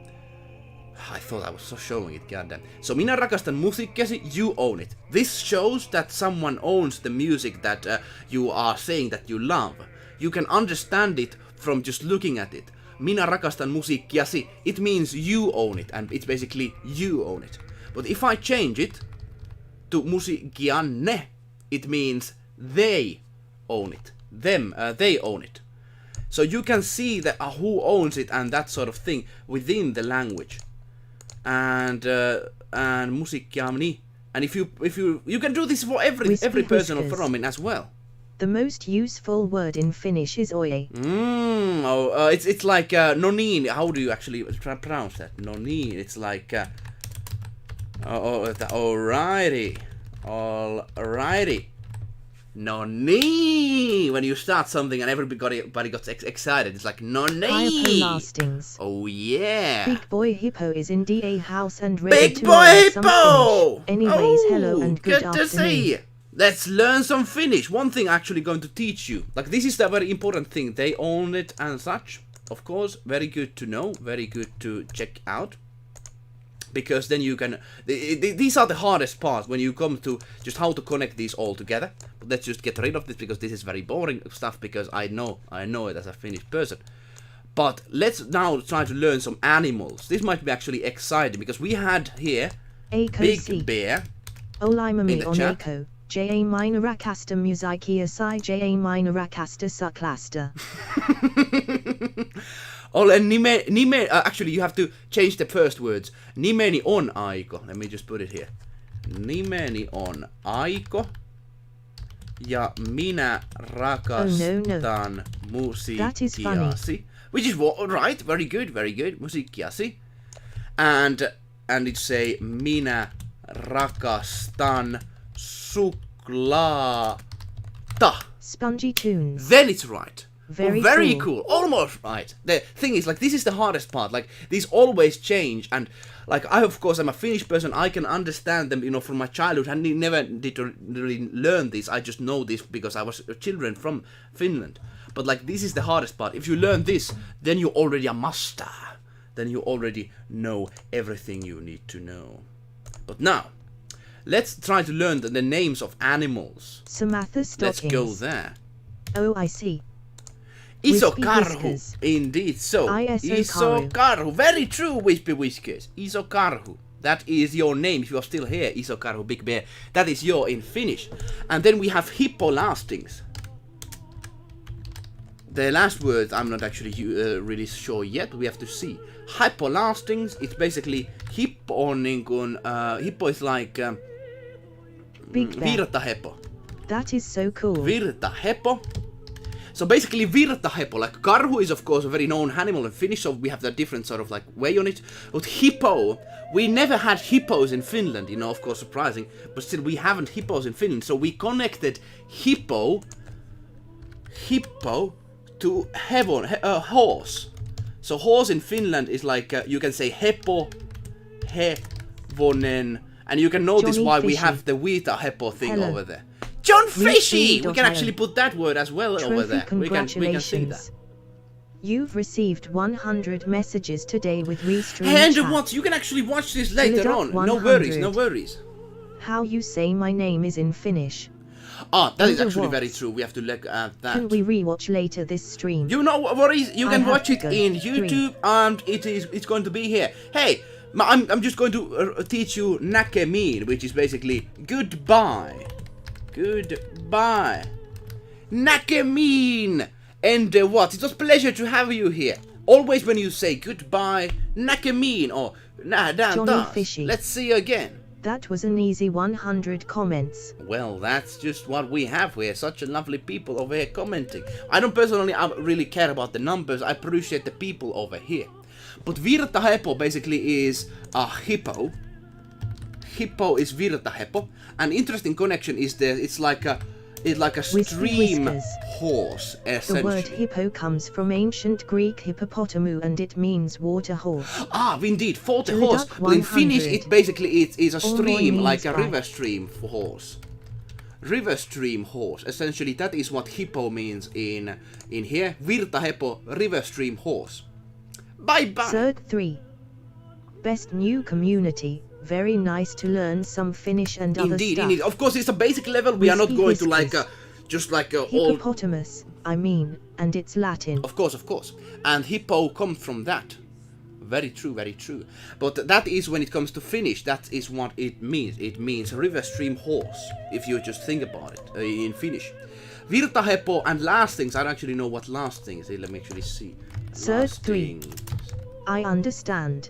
I thought I was so showing it, goddamn. So minä rakastan musiikkiasi, you own it. This shows that someone owns the music that you are saying that you love. You can understand it from just looking at it. Minä rakastan musiikkiasi, it means you own it, and it's basically you own it. But if I change it to musiikkianne, it means they own it. They own it. So you can see that who owns it and that sort of thing within the language. And musiikkiani. And if you can do this for every person of Romin as well. The most useful word in Finnish is oye. It's like no niin. How do you actually pronounce that? No niin. It's like alrighty. No niin. When you start something and everybody got excited, it's like no niin. Lastings. Oh yeah. Big Boy Hippo is in DA house and ready Big to Boy learn some Hippo. Finnish. Anyways, hello and good to see afternoon. you. Let's learn some Finnish. One thing I'm actually going to teach you. Like this is the very important thing. They own it and such. Of course, very good to know. Very good to check out. Because then you can... These are the hardest parts when you come to just how to connect these all together. But let's just get rid of this because this is very boring stuff because I know it as a Finnish person. But let's now try to learn some animals. This might be actually exciting because we had here Big Bear Olaimami in the chat. Oneko. J.A. Minä rakastan musiikkia sai J.A. Minä rakastan suklasta. Actually, you have to change the first words. Nimeni on Aiko. Let me just put it here. Nimeni on Aiko. Ja minä rakastan musiikkiasi. Which is right. Very good. Musiikkiasi. And it say minä rakastan suklaata. Spongy tunes. Then it's right. Very cool. Almost right. The thing is, like, this is the hardest part. Like, these always change, and like, I of course am a Finnish person. I can understand them, you know, from my childhood. I never did really learn this. I just know this because I was children from Finland. But like, this is the hardest part. If you learn this, then you're already a master. Then you already know everything you need to know. But now, let's try to learn the names of animals. Samantha Let's Stockings. go there. Oh, I see. Iso Wispy karhu. whiskers. Indeed so. Iso karhu. Very true, Wispy Whiskers. Iso karhu. That is your name if you are still here. Iso karhu, big bear. That is your in Finnish. And then we have hippolastings. The last word I'm not actually really sure yet, but we have to see. Hippolastings, it's basically hippo niin kuin, hippo is like Big bear. virtahepo. That is so cool. Virtahepo. So basically virtahepo, like karhu is of course a very known animal in Finnish, so we have that different sort of like way on it. But hippo, we never had hippos in Finland, you know, of course surprising, but still we haven't hippos in Finland, so we connected hippo to horse. So horse in Finland is like, you can say hepo, hevonen, and you can notice Johnny why we Fishy. have the virtahepo thing Hello. over there. John Fishy! We can Hello. actually put that word as well over Trophy there. We can see that. congratulations. You've received 100 messages today with Restream And chat. what? You can actually watch this later Fill it on. up No worries, 100. no worries. How you say my name is in Finnish. Ah, that is Wonder actually what? very true. We have to look at that. Can we rewatch later this stream? You know what is? You I can have watch to it go. in YouTube, and it's going to be here. Hey, I'm just going to teach you näkemiin, which is basically goodbye. Goodbye. Näkemiin. And what? It was a pleasure to have you here. Always when you say goodbye, näkemiin or nähdään Johnny taas. Fishy. Let's see you again. That was an easy 100 comments. Well, that's just what we have. We're such a lovely people over here commenting. I don't personally really care about the numbers. I appreciate the people over here. But virtahepo basically is a hippo. Hippo is virtahepo. An interesting connection is there. It's like a Wispy stream whiskers. horse, The essentially. word hippo comes from ancient Greek hippopotamu and it means water horse. Ah, indeed, for the Duck horse. But in Finnish, 100. it basically is a All stream, more like a means river stream horse. River stream horse. Essentially, that is what hippo means in here. Virtahepo, river stream horse. Bye bye. Third 3. Best new community. Very nice to learn some Finnish and other Indeed, stuff. indeed. Of course, it's a basic level. We are not Wispy going to like whiskers. just like a old. Hippopotamus, I mean, and it's Latin. Of course. And hippo comes from that. Very true, very true. But that is when it comes to Finnish, that is what it means. It means river stream horse, if you just think about it in Finnish. Virtahepo and last things, I don't actually know what last things is. Let me actually see. Third Last 3. things. I understand.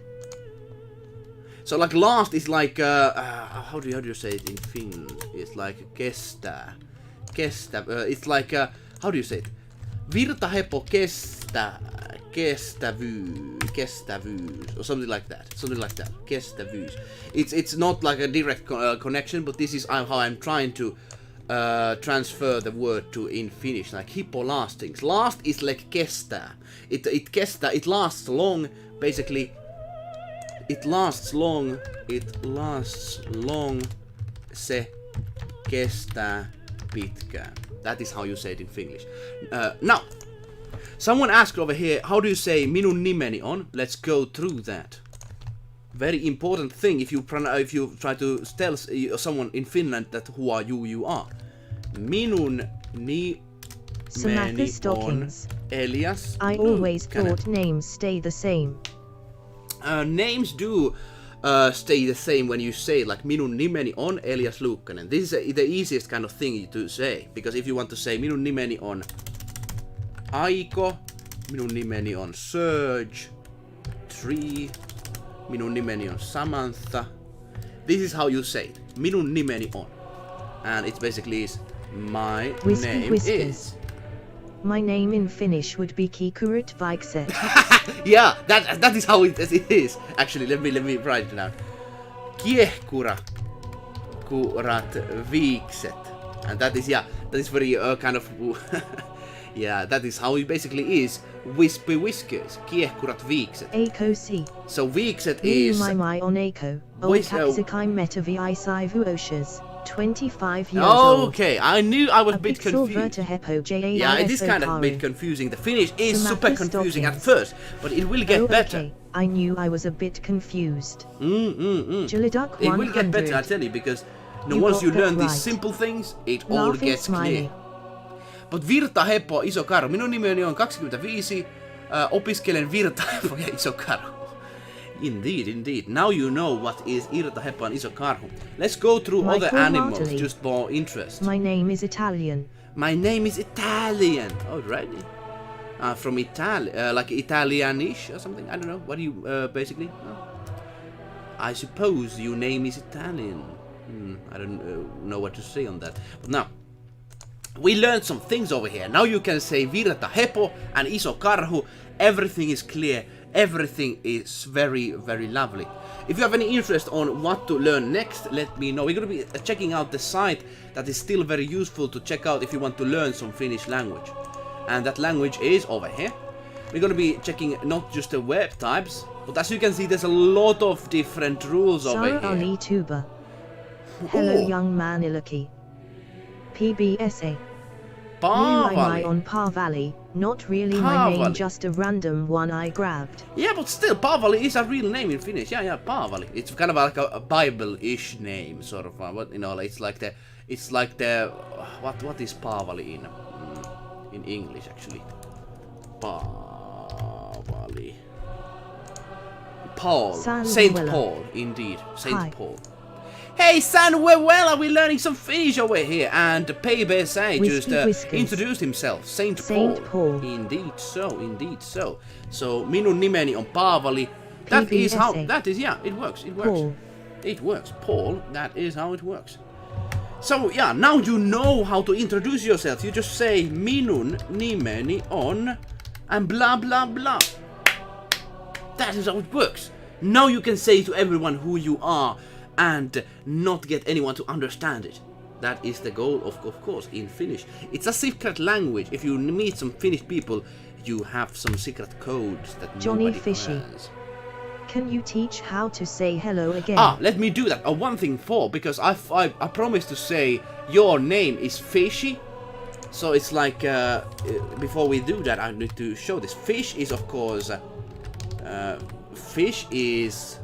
So like last is like, how do you say it in Finland? It's like kestää. It's like, how do you say it? Virtahepo kestävyys, or something like that. Kestävyys. It's not like a direct connection, but this is how I'm trying to transfer the word to in Finnish, like hippolastings. Last is like kestää. It lasts long, basically. It lasts long, se kestää pitkään. That is how you say it in Finnish. Now, someone asked over here, how do you say minun nimeni on? Let's go through that. Very important thing if you try to tell someone in Finland that who are you are. Minun Samantha nimeni on Stockings. Elias. I always Eluukkanen. thought names stay the same. Names do stay the same when you say like minun nimeni on Elias Luukkanen. This is the easiest kind of thing to say, because if you want to say minun nimeni on Aiko, minun nimeni on Serge, Tree, minun nimeni on Samantha. This is how you say it. Minun nimeni on. And it basically is my Wispy name whiskers. is. My name in Finnish would be Kikurit Vaikset. Yeah, that is how it is. Actually, let me write it down. Kiehkura kurat viikset. And that is very kind of Yeah, that is how it basically is. Wispy whiskers, kiehkurat viikset. Eiko si. So viikset is... My on Eiko. Kaksikai meta vi sai vuoshas. 25 years old. old. Okay, I knew I was a bit confused. Yeah, it is kind of a bit confusing. The Finnish is super confusing at first, but it will get better. Okay. I knew I was a bit confused. It will get better, I tell you, because once you learn these simple things, it all gets clear. But Virta Heppo Iso Karhu. Minun nimeni on 25. Opiskelen Virta Heppo ja Iso Karhu. Indeed. Now you know what is Irta Heppo and Iso Karhu. Let's go through other animals, just for interest. My name is Italian. My name is Italian. Alrighty. From Italy, like Italianish or something. I don't know. What do you basically? I suppose your name is Italian. I don't know what to say on that. But now, we learned some things over here. Now you can say Virta Heppo and Iso Karhu. Everything is clear. Everything is very, very lovely. If you have any interest on what to learn next, let me know. We're going to be checking out the site that is still very useful to check out if you want to learn some Finnish language. And that language is over here. We're going to be checking not just the web types, but as you can see, there's a lot of different rules over here. Ali Tuba. Hello, young man Iluki. PBSA. Paavali. On Paavali, not really my name, just a random one I grabbed. Yeah, but still, Paavali is a real name in Finnish. Yeah, Paavali. It's kind of like a Bible-ish name, sort of. What it's like the what is Paavali in English actually? Paavali. Paul. Saint Paul, indeed. Saint Paul. Hey, Samuel, we're learning some Finnish over here, and PBSA just introduced himself, Saint Paul. Indeed so. So, minun nimeni on Paavali. That is how, it works. It works. Paul, that is how it works. So, yeah, now you know how to introduce yourself. You just say, minun nimeni on, and blah, blah, blah. That is how it works. Now you can say to everyone who you are, and not get anyone to understand it. That is the goal, of course, in Finnish. It's a secret language. If you meet some Finnish people, you have some secret codes that Johnny Fishy has. Can you teach how to say hello again? Let me do that. One thing for, because I promised to say your name is Fishy. So it's like, before we do that, I need to show this. Fish is, of course, fish is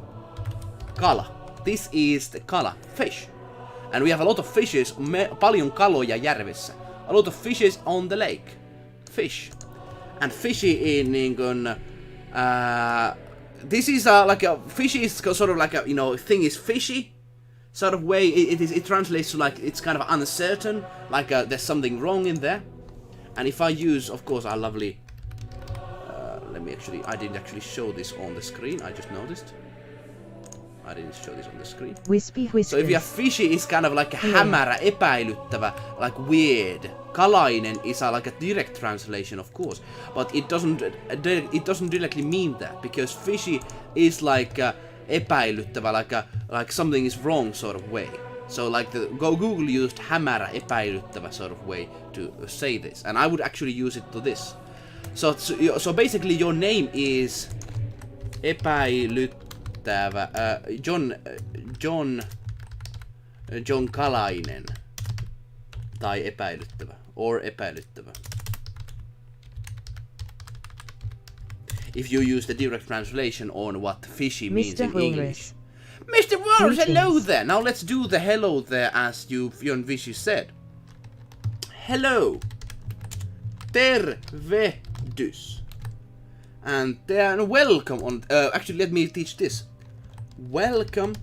kala. This is the kala, fish. And we have a lot of fishes, paljon kaloja järvessä. A lot of fishes on the lake. Fish. And fishy in niinkun, this is like a, fishy is sort of like a, thing is fishy. Sort of way, it translates to like, it's kind of uncertain. Like there's something wrong in there. And if I use, of course, our lovely, I didn't actually show this on the screen, I just noticed. I didn't show this on the screen. Wispy whiskers. So if you have fishy is kind of like a hämärä, epäilyttävä, like weird. Kalainen is like a direct translation, of course, but it doesn't directly mean that, because fishy is like epäilyttävä, like something is wrong sort of way. So like Google used hämärä, epäilyttävä sort of way to say this, and I would actually use it to this. So basically your name is epäilyttävä. John Kalainen tai epäilyttävä or epäilyttävä. If you use the direct translation on what fishy means in English. Mr. Walrus, hello there. Now let's do the hello there as Jon Vishy said. Hello. Tervehdys. And then welcome on. Actually, let me teach this. Welcome.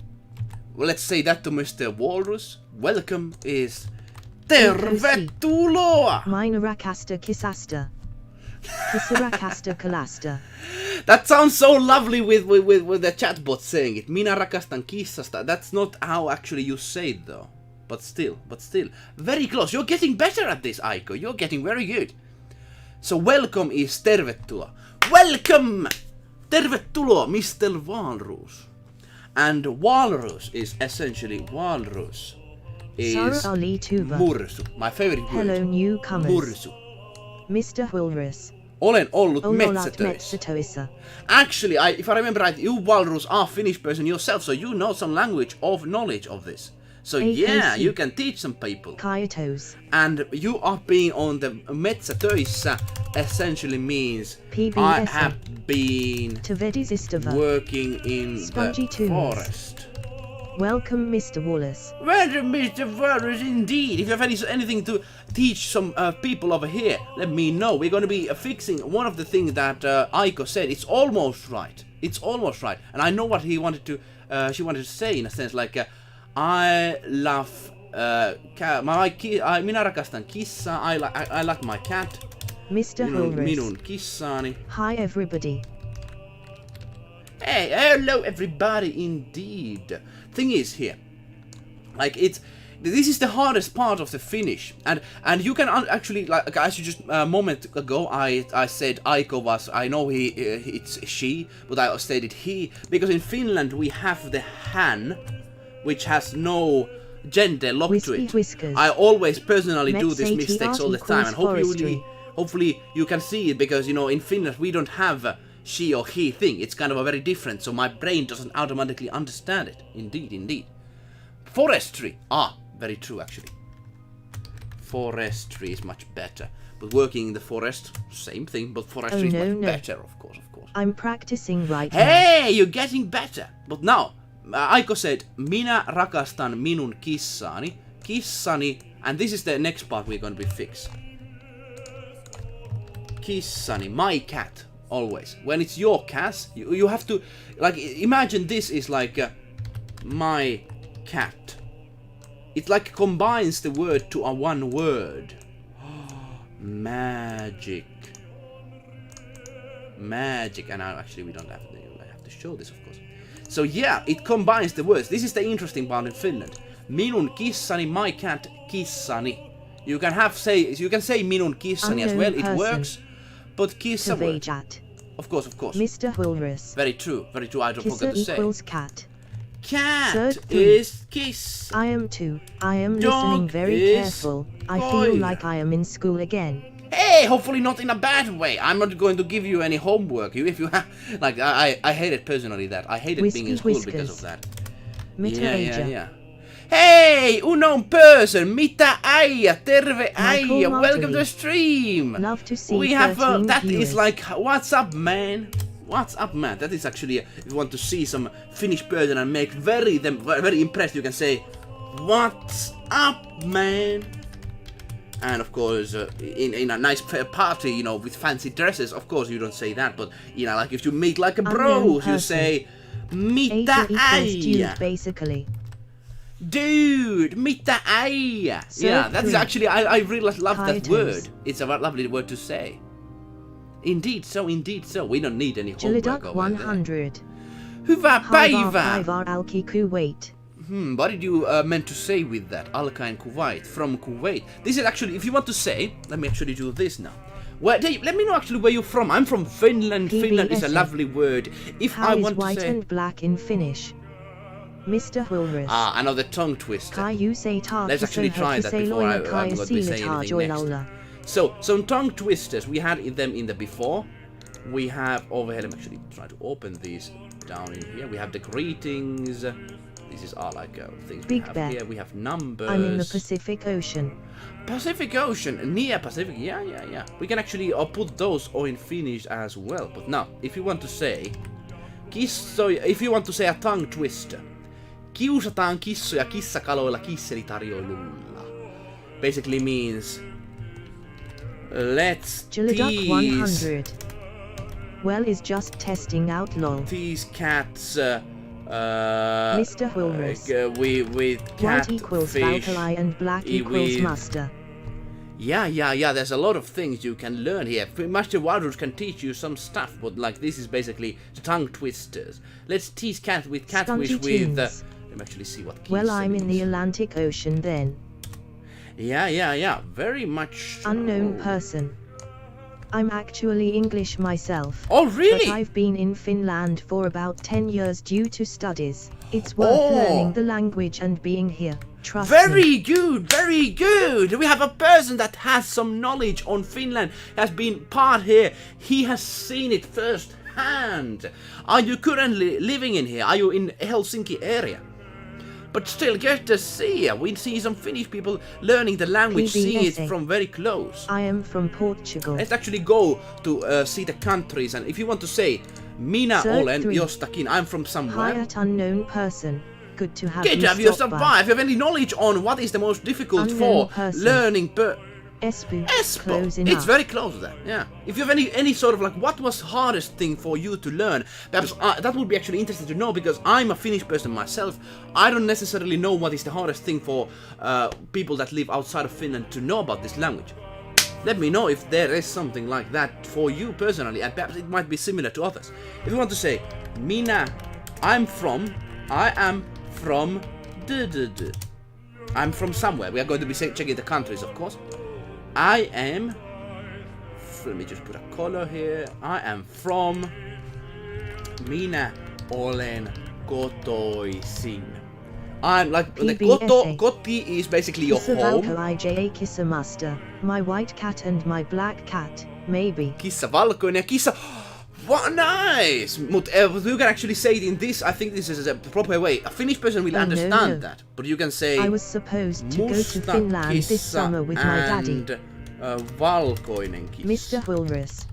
Well, let's say that to Mr. Walrus. Welcome is tervetuloa. Minä rakasta kisasta. Kisirakasta kalasta. That sounds so lovely with the chatbot saying it. Minä rakastan kissasta. That's not how actually you say it though. But still, very close. You're getting better at this, Aiko. You're getting very good. So welcome is tervetuloa. Welcome! Tervetuloa, Mr. Walrus. And walrus is essentially is Sara Ali Tuba. mursu. My favorite word. Hello newcomers. Mursu. Mr. Hulrus. Olen ollut Olet metsätöissä. metsätöissä. Actually, if I remember right, you Walrus are Finnish person yourself, so you know some language of knowledge of this. So yeah, you can teach some people. Kaitos. And you are being on the metsätöissä essentially means PBS. I have been working in Spongy the tunes. forest. Welcome, Mr. Wallace. Welcome, Mr. Wallace, indeed. If you have anything to teach some people over here, let me know. We're going to be fixing one of the things that Aiko said. It's almost right. It's almost right. And I know what she wanted to say in a sense, like, I love... minä rakastan kissaa. I like my cat. Mr. Hulrus. Minun kissaani. Hi, everybody. Hey, hello everybody, indeed. Thing is here, like this is the hardest part of the Finnish, and you can actually, like as you just a moment ago, I said Aiko was, I know it's she, but I stated he, because in Finland we have the hän, which has no gender lock to it. Whiskers. I always personally do these mistakes all the time, and hopefully you can see it, because you know in Finland we don't have she or he thing. It's kind of a very different, so my brain doesn't automatically understand it. Indeed. Forestry. Very true actually. Forestry is much better. But working in the forest, same thing, but forestry is much better, of course. I'm practicing right now. Hey, you're getting better. But now, Aiko said, minä rakastan minun kissaani. Kissani, and this is the next part we're going to be fixed. Kissani, my cat. Always. When it's your cat, you have to, like, imagine this is like my cat. It like combines the word to a one word. Magic. Magic. And actually we don't have to, I have to show this, of course. So yeah, it combines the words. This is the interesting part in Finland. Minun kissani, my cat, kissani. You can say minun kissani as well. It works. But kissa works. Of course. Mr. Hulrus. Very true. I don't forget to say. Equals cat. Cat is kiss. I am too. I am listening very careful. I feel like I am in school again. Hey, hopefully not in a bad way. I'm not going to give you any homework. If you have, like, I hate it personally that. I hated being in school because of that. Yeah. Hey, unknown person, mitä äijä, terve äijä, welcome to the stream. Love to see we have that viewers. is like, what's up man? That is actually, if you want to see some Finnish person and make them very impressed, you can say, what's up man? And of course, in a nice party, you know, with fancy dresses, of course you don't say that, but you know, like if you meet like a bros, you say, mitä äijä? Basically. Dude, mitä äijä? Yeah, that is actually, I really love that word. It's a lovely word to say. Indeed so. We don't need any homework over 100. there. Hyvää päivää! Kuwait. What did you meant to say with that? Alkain Kuwait, from Kuwait. This is actually, if you want to say, let me actually do this now. Well, Dave, let me know actually where you're from. I'm from Finland. Finland is a lovely word. If How I want is white to say... and black in Finnish? Mr. Hulrus. Another tongue twister. Let's actually try that before I'm going to be saying anything next. So, some tongue twisters. We had them in the before. We have over here, let me actually try to open these down in here. We have the greetings. This is all like things we have here. We have numbers. I'm in the Pacific Ocean. Pacific Ocean, near Pacific. Yeah. We can actually put those in Finnish as well. But now, if you want to say, if you want to say a tongue twister, kiusataan kissoja kissakaloilla kisselitarjoilulla. Basically means, let's tease 100. Well is just testing out lol. These cats. Mr. Hulrus. With cat White equals fish, alkali and black equals master. Yeah. There's a lot of things you can learn here. Master Walrus can teach you some stuff, but like this is basically tongue twisters. Let's tease cat with catfish with. Let me actually see what. Well, I'm in the Atlantic Ocean then. Yeah. Very much. Unknown person. I'm actually English myself. Oh, really? But I've been in Finland for about 10 years due to studies. It's worth learning the language and being here. Trust me. Very good, very good. We have a person that has some knowledge on Finland, has been part here. He has seen it firsthand. Are you currently living in here? Are you in Helsinki area? But still, get to see it. We see some Finnish people learning the language, seeing it from very close. I am from Portugal. Let's actually go to see the countries, and if you want to say, minä olen jostakin, I'm from somewhere. Hi at unknown person. Good to have Good to have you stop by. If you have any knowledge on what is the most difficult for learning Espoo. Espoo. It's very close to that, yeah. If you have any sort of like, what was hardest thing for you to learn? Perhaps that would be actually interesting to know, because I'm a Finnish person myself. I don't necessarily know what is the hardest thing for people that live outside of Finland to know about this language. Let me know if there is something like that for you personally, and perhaps it might be similar to others. If you want to say, I am from I'm from somewhere. We are going to be checking the countries, of course. I am, let me just put a color here. I am from, minä olen kotoisin. I'm like, the koti is basically your home. Kissa master, my white cat and my black cat, maybe. Kissa valkoinen ja kissa. What nice! But you can actually say it in this. I think this is a proper way. A Finnish person will understand that. But you can say, I was supposed to go to Finland this summer with my daddy. Valkoinen kissa. Mr. Wilrus.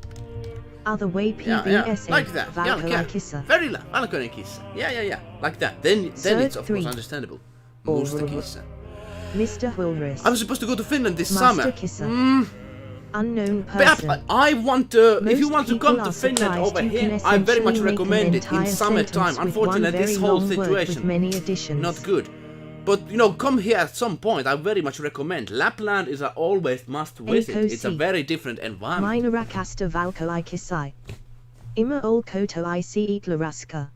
Other way PBSA. Like that. Valkoinen kissa. Very loud. Valkoinen kissa. Yeah. Like that. Then it's of course understandable. Musta kissa. Mr. Wilrus. I was supposed to go to Finland this summer. Kissa. Unknown perhaps person. I want to. If you want to come to Finland over here, I very much recommend it in summertime. Unfortunately, this whole situation not good. But you know, come here at some point. I very much recommend. Lapland is a always must visit. It's a very different environment. Minä rakasta valkoikisai. Ima ol kotoisi itlaruska.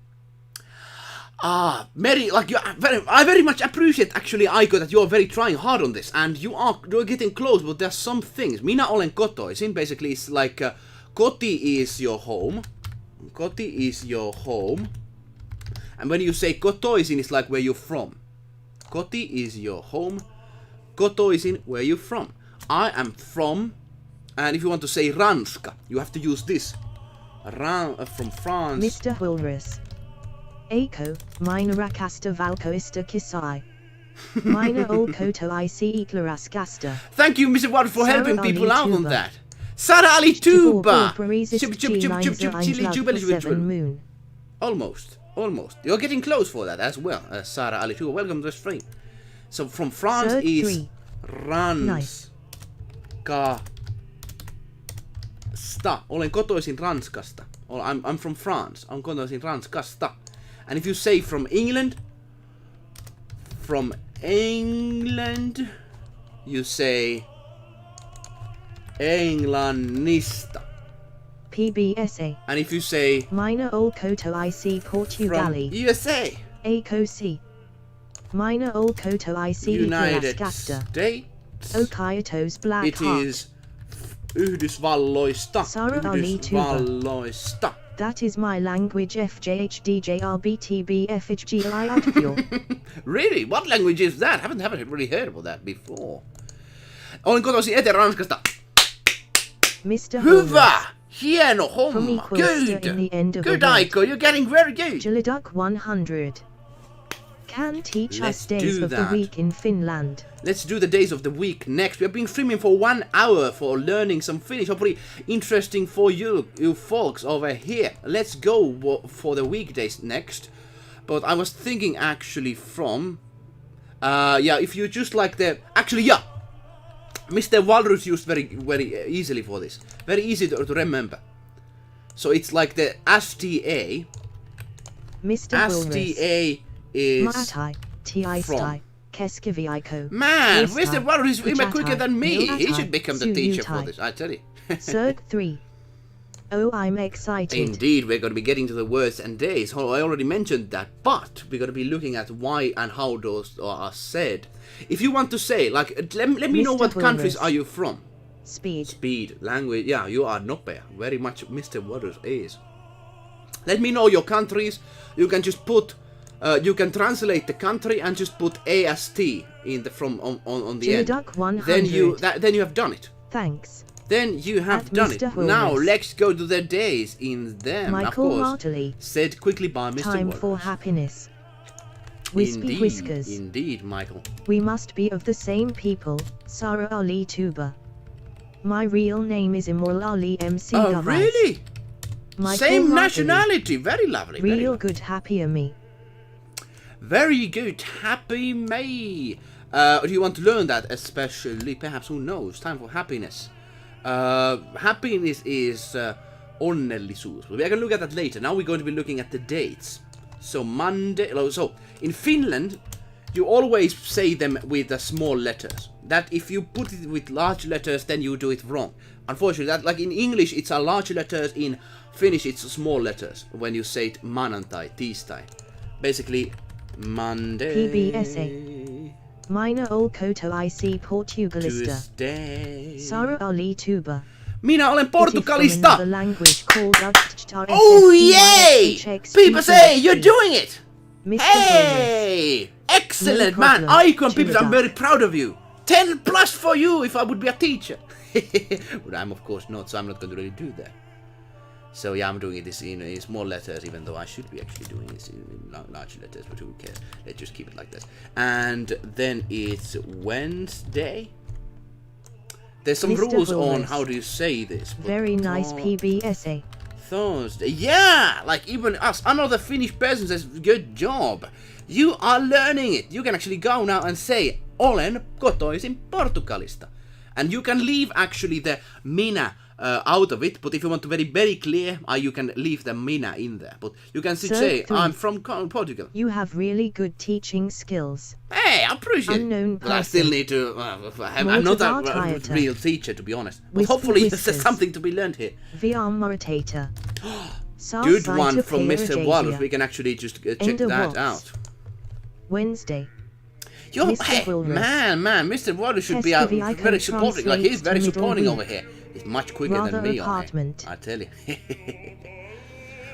Mary, like I very much appreciate actually, Aiko, that you're very trying hard on this, and you're getting close. But there's some things. Minä olen kotoisin basically is like koti is your home. Koti is your home, and when you say kotoisin, it's like where you're from. Koti is your home. Kotoisin, where you from. I am from, and if you want to say Ranska, you have to use this. From France. Mr. Wilrus. Eiko, minä rakasta valkoista kisai. Minä ol kotoisi itlaruskasta. Thank you, Mr. Watt, for helping people out on that. Sara Ali Tuba! Almost. You're getting close for that as well, Sara Ali Tuba. Welcome to the stream. So from France is Ranska. Olen kotoisin Ranskasta. I'm from France. I'm kotoisin Ranskasta. And if you say from England, you say Englannista. PBSA. And if you say minä ol kotoisi Portugali. From USA. Akosi. Minä ol kotoisi United States. Okaitos Black It is Yhdysvalloista. Yhdysvalloista. That is my language FJHDJRBTBFHGLI. Really? What language is that? Haven't really heard about that before. Olen kotoisin Etelä-Ranskasta. Mr. Hyvä! Hieno homma! Good Aiko, you're getting very good. Jiliduk 100. Can teach us days of the week in Finland. Let's do the days of the week next. We have been streaming for 1 hour for learning some Finnish. Hopefully interesting for you folks over here. Let's go for the weekdays next. But I was thinking actually from... if you just like the... Actually, yeah! Mr. Walrus used very easily for this. Very easy to remember. So it's like the STA. Mr. STA is from... Man, Mr. Walrus is even quicker than me. He should become the teacher for this, I tell you. Circ 3. Oh, I'm excited. Indeed, we're going to be getting to the words and days. I already mentioned that, but we're going to be looking at why and how those are said. If you want to say, like, let me know what countries are you from. Speed. Speed, language, yeah, you are nopea. Very much Mr. Waters is. Let me know your countries. You can just put, you can translate the country and just put AST in the on the end. Duck 100. Then you have done it. Thanks. Then you have At done Mr. it. Now Holmes. let's go to the days in them. Michael of course, Martley. said quickly by Mr. Time Waters. for happiness. Wispy Whiskers. Indeed, Michael. We must be of the same people. Sarah Ali Tuba. My real name is Imol Ali MC Oh, Gavaz. really? Michael Same Martley. nationality. Very lovely. very Real lovely. good happier me. Very good. Happy May. Do you want to learn that especially? Perhaps, who knows? Time for happiness. Happiness is onnellisuus. We are going to look at that later. Now we're going to be looking at the dates. So Monday. So in Finland, you always say them with the small letters. That if you put it with large letters, then you do it wrong. Unfortunately, that like in English, it's a large letters. In Finnish, it's small letters. When you say it maanantai, tiistai. Basically, Monday. PBSA. Minä Olkoto IC Portugalista. Tuesday. Sarah Ali Tuba. Minä olen It is from Portugalista. another language called Ughtchtar Oh SSCY yay! HX People say you're PBSA. doing it. Mr. Hey! Excellent, No man. problem. Icon people, I'm Chilida. very proud of you. 10 plus for you if I would be a teacher. But I'm of course not, so I'm not going to really do that. So yeah, I'm doing this in small letters, even though I should be actually doing this in large letters, but who cares? Let's just keep it like this. And then it's Wednesday. There's some Mr. rules on Willis. how do you say this. but- Very nice Oh. PBSA. Thursday. Yeah, like even us, another Finnish person says, good job. You are learning it. You can actually go now and say, olen kotoisin Portugalista. And you can leave actually the minä out of it, but if you want to be very clear, you can leave the minä in there. But you can still So say, three. I'm from Portugal. You have really good teaching skills. Hey, I appreciate Unknown it. But I still person. need to, I'm not Mortar a Tieta. real teacher, to be honest. But Wispy hopefully there's Whiskers. something to be learned here. VR Moritator. Good one from Mr. Wallace. We can actually just check Ender that Watts. out. Wednesday. Yo, Mr. hey, Wilris. man, Mr. Wallace should be Heskavi, I very can supporting. Like, he's translate very to middle supporting week. over here. He's much quicker Rather than me apartment. on here. I tell you.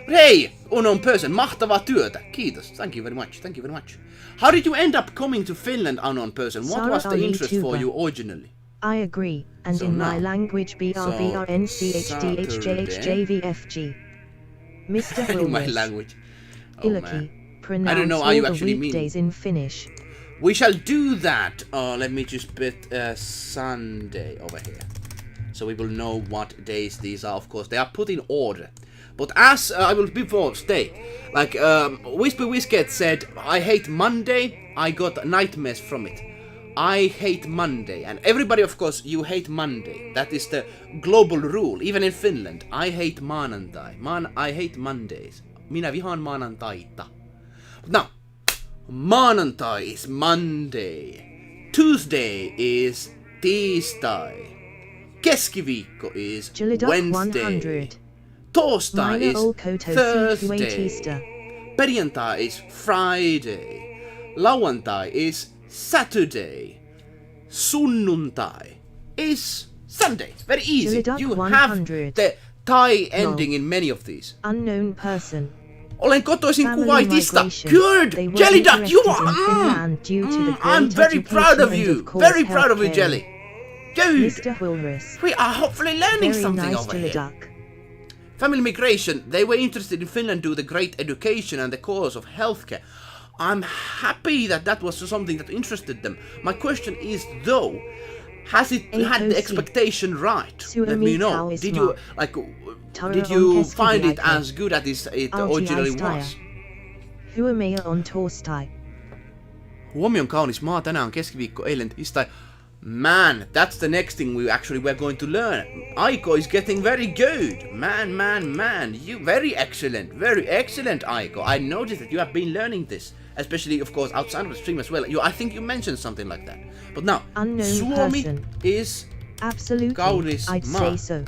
But hey, unknown person, mahtavaa työtä. Kiitos. Thank you very much. Thank you very much. How did you end up coming to Finland, unknown person? What Sarah was the Ali interest for Tuba. you originally? I agree, and So in my now- language BRBRNCHDHJHJVFG. Mr. In my Willis. language. Oh, Ilaki. man. Pronounce I don't know how all you the actually mean. weekdays in Finnish. We shall do that. Let me just put Sunday over here. So we will know what days these are. Of course, they are put in order. But as I will before stay, like Wispy Whisket said, I hate Monday. I got nightmares from it. I hate Monday. And everybody, of course, you hate Monday. That is the global rule. Even in Finland, I hate maanantai. I hate Mondays. Minä vihaan maanantaita. Now, maanantai is Monday. Tuesday is tiistai. Keskiviikko is Jiliduck Wednesday. 100. Torstai Minä is Olkoto Thursday. CQ8ista. Perjantai is Friday. Lauantai is Saturday. Sunnuntai is Sunday. Very easy. Jiliduck You 100. have the Thai ending in many of these. Unknown person. Olen kotoisin Family Kuwaitista. migration. Good! They were Jelly Duck, you interested are... in Finland due to the I'm great very proud of education you. and of course Very proud of you, healthcare. Jelly. Good! Mr. Wilris. We are hopefully learning Very something nice over here. Jiliduck. Family migration. They were interested in Finland due to the great education and the cause of healthcare. I'm happy that that was something that interested them. My question is, though, has it had the AOC. expectation right? Suomi Let me know. kauis Did maa. you like? Tara Did on you find it keskiviikko. as good as it Autiaistaja. originally was? Huomio on torstai. Huomion kaunis maa tänään on keskiviikko, eilen tiistai. Man, that's the next thing we're going to learn. Aiko is getting very good. Man. You very excellent, Aiko. I noticed that you have been learning this, especially of course outside of the stream as well. I think you mentioned something like that. But now, Unknown Suomi person. is Absolutely. kaunis I'd maa. say so.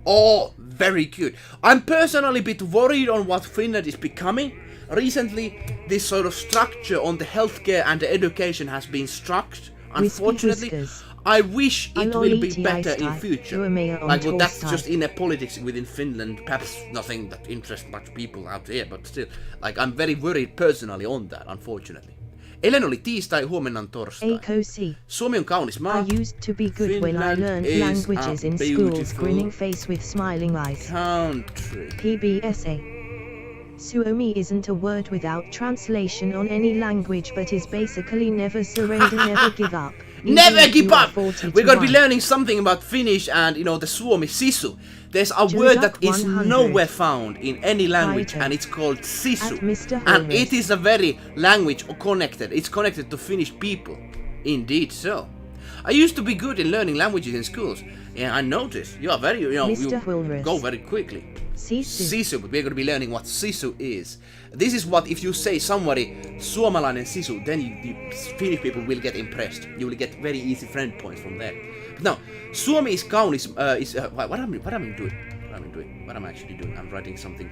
Oh, very good. I'm personally a bit worried on what Finland is becoming. Recently, this sort of structure on the healthcare and the education has been struck. Unfortunately, Whiskers. I wish it will be better in future. Like, well, that's Tolstoy. just in a politics within Finland. Perhaps nothing that interests much people out there, but still, like, I'm very worried personally on that, unfortunately. Eilen oli tiistai, huomenna on torstai. ACOC. Suomi on kaunis maa. I used to be good when I Finland learned is languages a in schools. beautiful Grinning face with smiling eyes. Country. PBSA. Suomi isn't a word without translation on any language, but is basically never surrender, never give up. Never Even if give you are up! 40 We're to gonna be 1. learning something about Finnish and, you know, the Suomi sisu. There's a word that is 100. nowhere found in any language, Writer. and it's called sisu. At Mr. And Holmes. it is a very language connected. It's connected to Finnish people. Indeed so. I used to be good in learning languages in schools. Yeah, I noticed. You are very, you know, Mr. you Hulrus. go very quickly. Sisu. Sisu, but we're going to be learning what sisu is. This is what, if you say somebody suomalainen sisu, then the Finnish people will get impressed. You will get very easy friend points from there. But now, Suomi is kaunis. What am I doing? What am I actually doing? I'm writing something.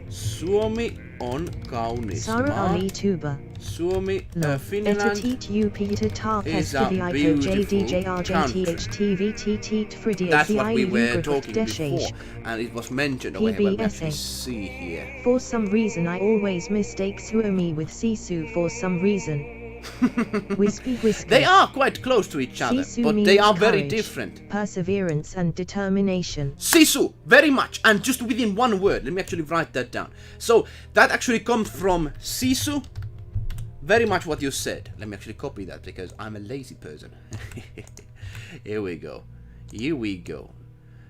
Suomi on kaunis Sara maa. Ali Tuba. Suomi, Better Finland teat you Peter is Tarkas a for the ICO beautiful JDJRJTHTVT Fridia That's the what we were Iluukkanen talking Deshesh. before, and it was mentioned over here. What we actually PBSA. see here. For some reason I always mistake Suomi with Sisu for some reason. Wispy whiskers. They are quite close to each other, Sisu but they means are very courage, different. Perseverance and determination. Sisu, very much, and just within one word. Let me actually write that down. So that actually comes from sisu. Very much what you said. Let me actually copy that because I'm a lazy person. Here we go. Here we go.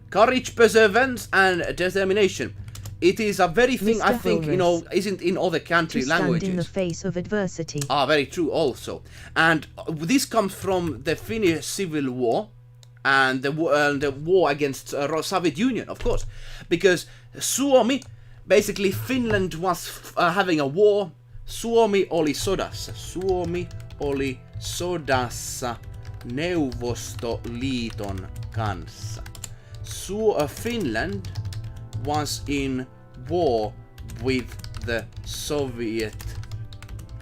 Courage, perseverance, and determination. It is a very thing Mr. I think, you know, isn't in other country To stand languages. in the face of adversity. Ah, very true also. And this comes from the Finnish Civil War and the war against Soviet Union, of course. Because Suomi, basically Finland was having a war. Suomi oli sodassa. Suomi oli sodassa Neuvostoliiton kanssa. Finland was in war with the Soviet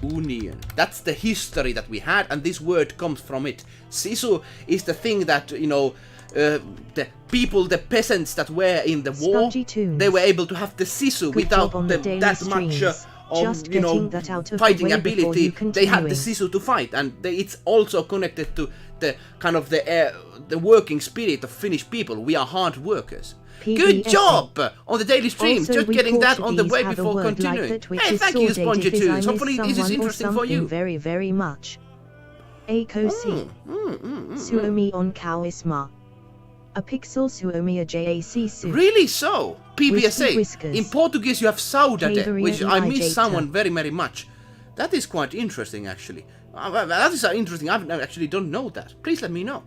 Union. That's the history that we had, and this word comes from it. Sisu is the thing that, you know, the people, the peasants that were in the war, Spongy tunes. they were able to have the sisu Good without job on the daily that much streams. of, Just you know, getting that out of the fighting way before ability. you They had the continuing. sisu to fight, and it's also connected to the kind of the working spirit of Finnish people. We are hard workers. Good PBSA. job on the daily stream. Also, Just we getting that on the Portuguese way have a before word continuing. Like that, which Hey, is thank you, sorted Spongy if I Tunes. miss Hopefully this is someone or interesting for something you. very, very much. ACOC. Suomi on kauisma. A pixel Suomi a JAC. Really so? PBSA. Whiskers. In Portuguese you have saudade, Caveria which I miss Elijata. someone very, very much. That is quite interesting actually. That is interesting. I actually don't know that. Please let me know.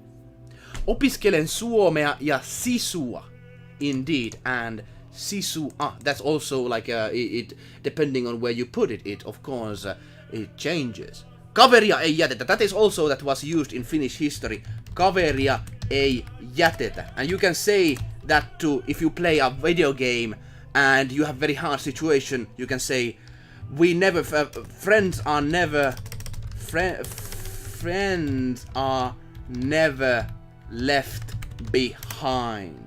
Opiskelen suomea ja sisua. Indeed. And sisua. That's also like it depending on where you put it. It of course it changes. Kaveria ei jätetä. That is also that was used in Finnish history. Kaveria ei jätetä. And you can say that too if you play a video game and you have very hard situation. You can say, we never friends are never friends are never left behind.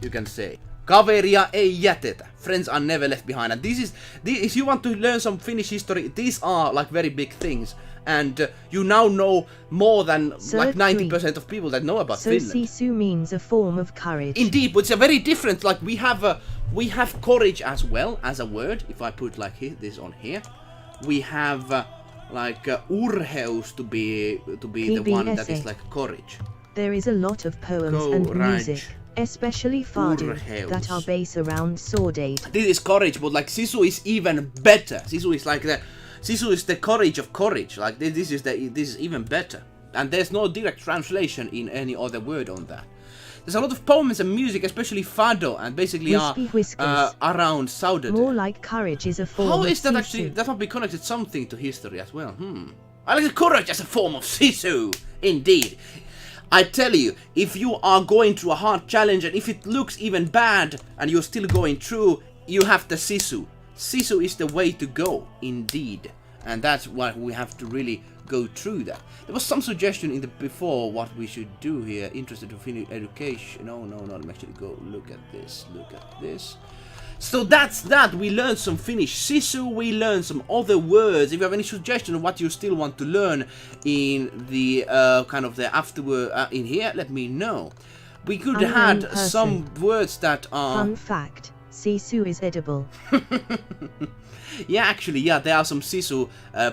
You can say, kaveria ei jätetä. Friends are never left behind. And this is, if you want to learn some Finnish history, these are like very big things. And you now know more than like 90% of people that know about So Finland. sisu means a form of courage. Indeed, but it's a very different. Like we have courage as well as a word. If I put like this on here, we have urheus to be the one that is like courage. There is a lot of poems and music, especially fado, that are based around swordade. This is courage, but like sisu is even better. Sisu is like sisu is the courage of courage. Like this is even better. And there's no direct translation in any other word on that. There's a lot of poems and music, especially fado, and basically around Saudade. More like courage is a form How of is that sisu. actually? That might be connected something to history as well. I like the courage as a form of sisu. Indeed. I tell you, if you are going through a hard challenge and if it looks even bad and you're still going through, you have the sisu. Sisu is the way to go, indeed. And that's what we have to really go through that. There was some suggestion in the before what we should do here. Interested in Finnish education. No, let me actually go look at this. So that's that. We learned some Finnish sisu. We learned some other words. If you have any suggestion of what you still want to learn in the kind of the afterward in here, let me know. We could have some words that are... Fun fact, sisu is edible. Yeah, actually, yeah, there are some sisu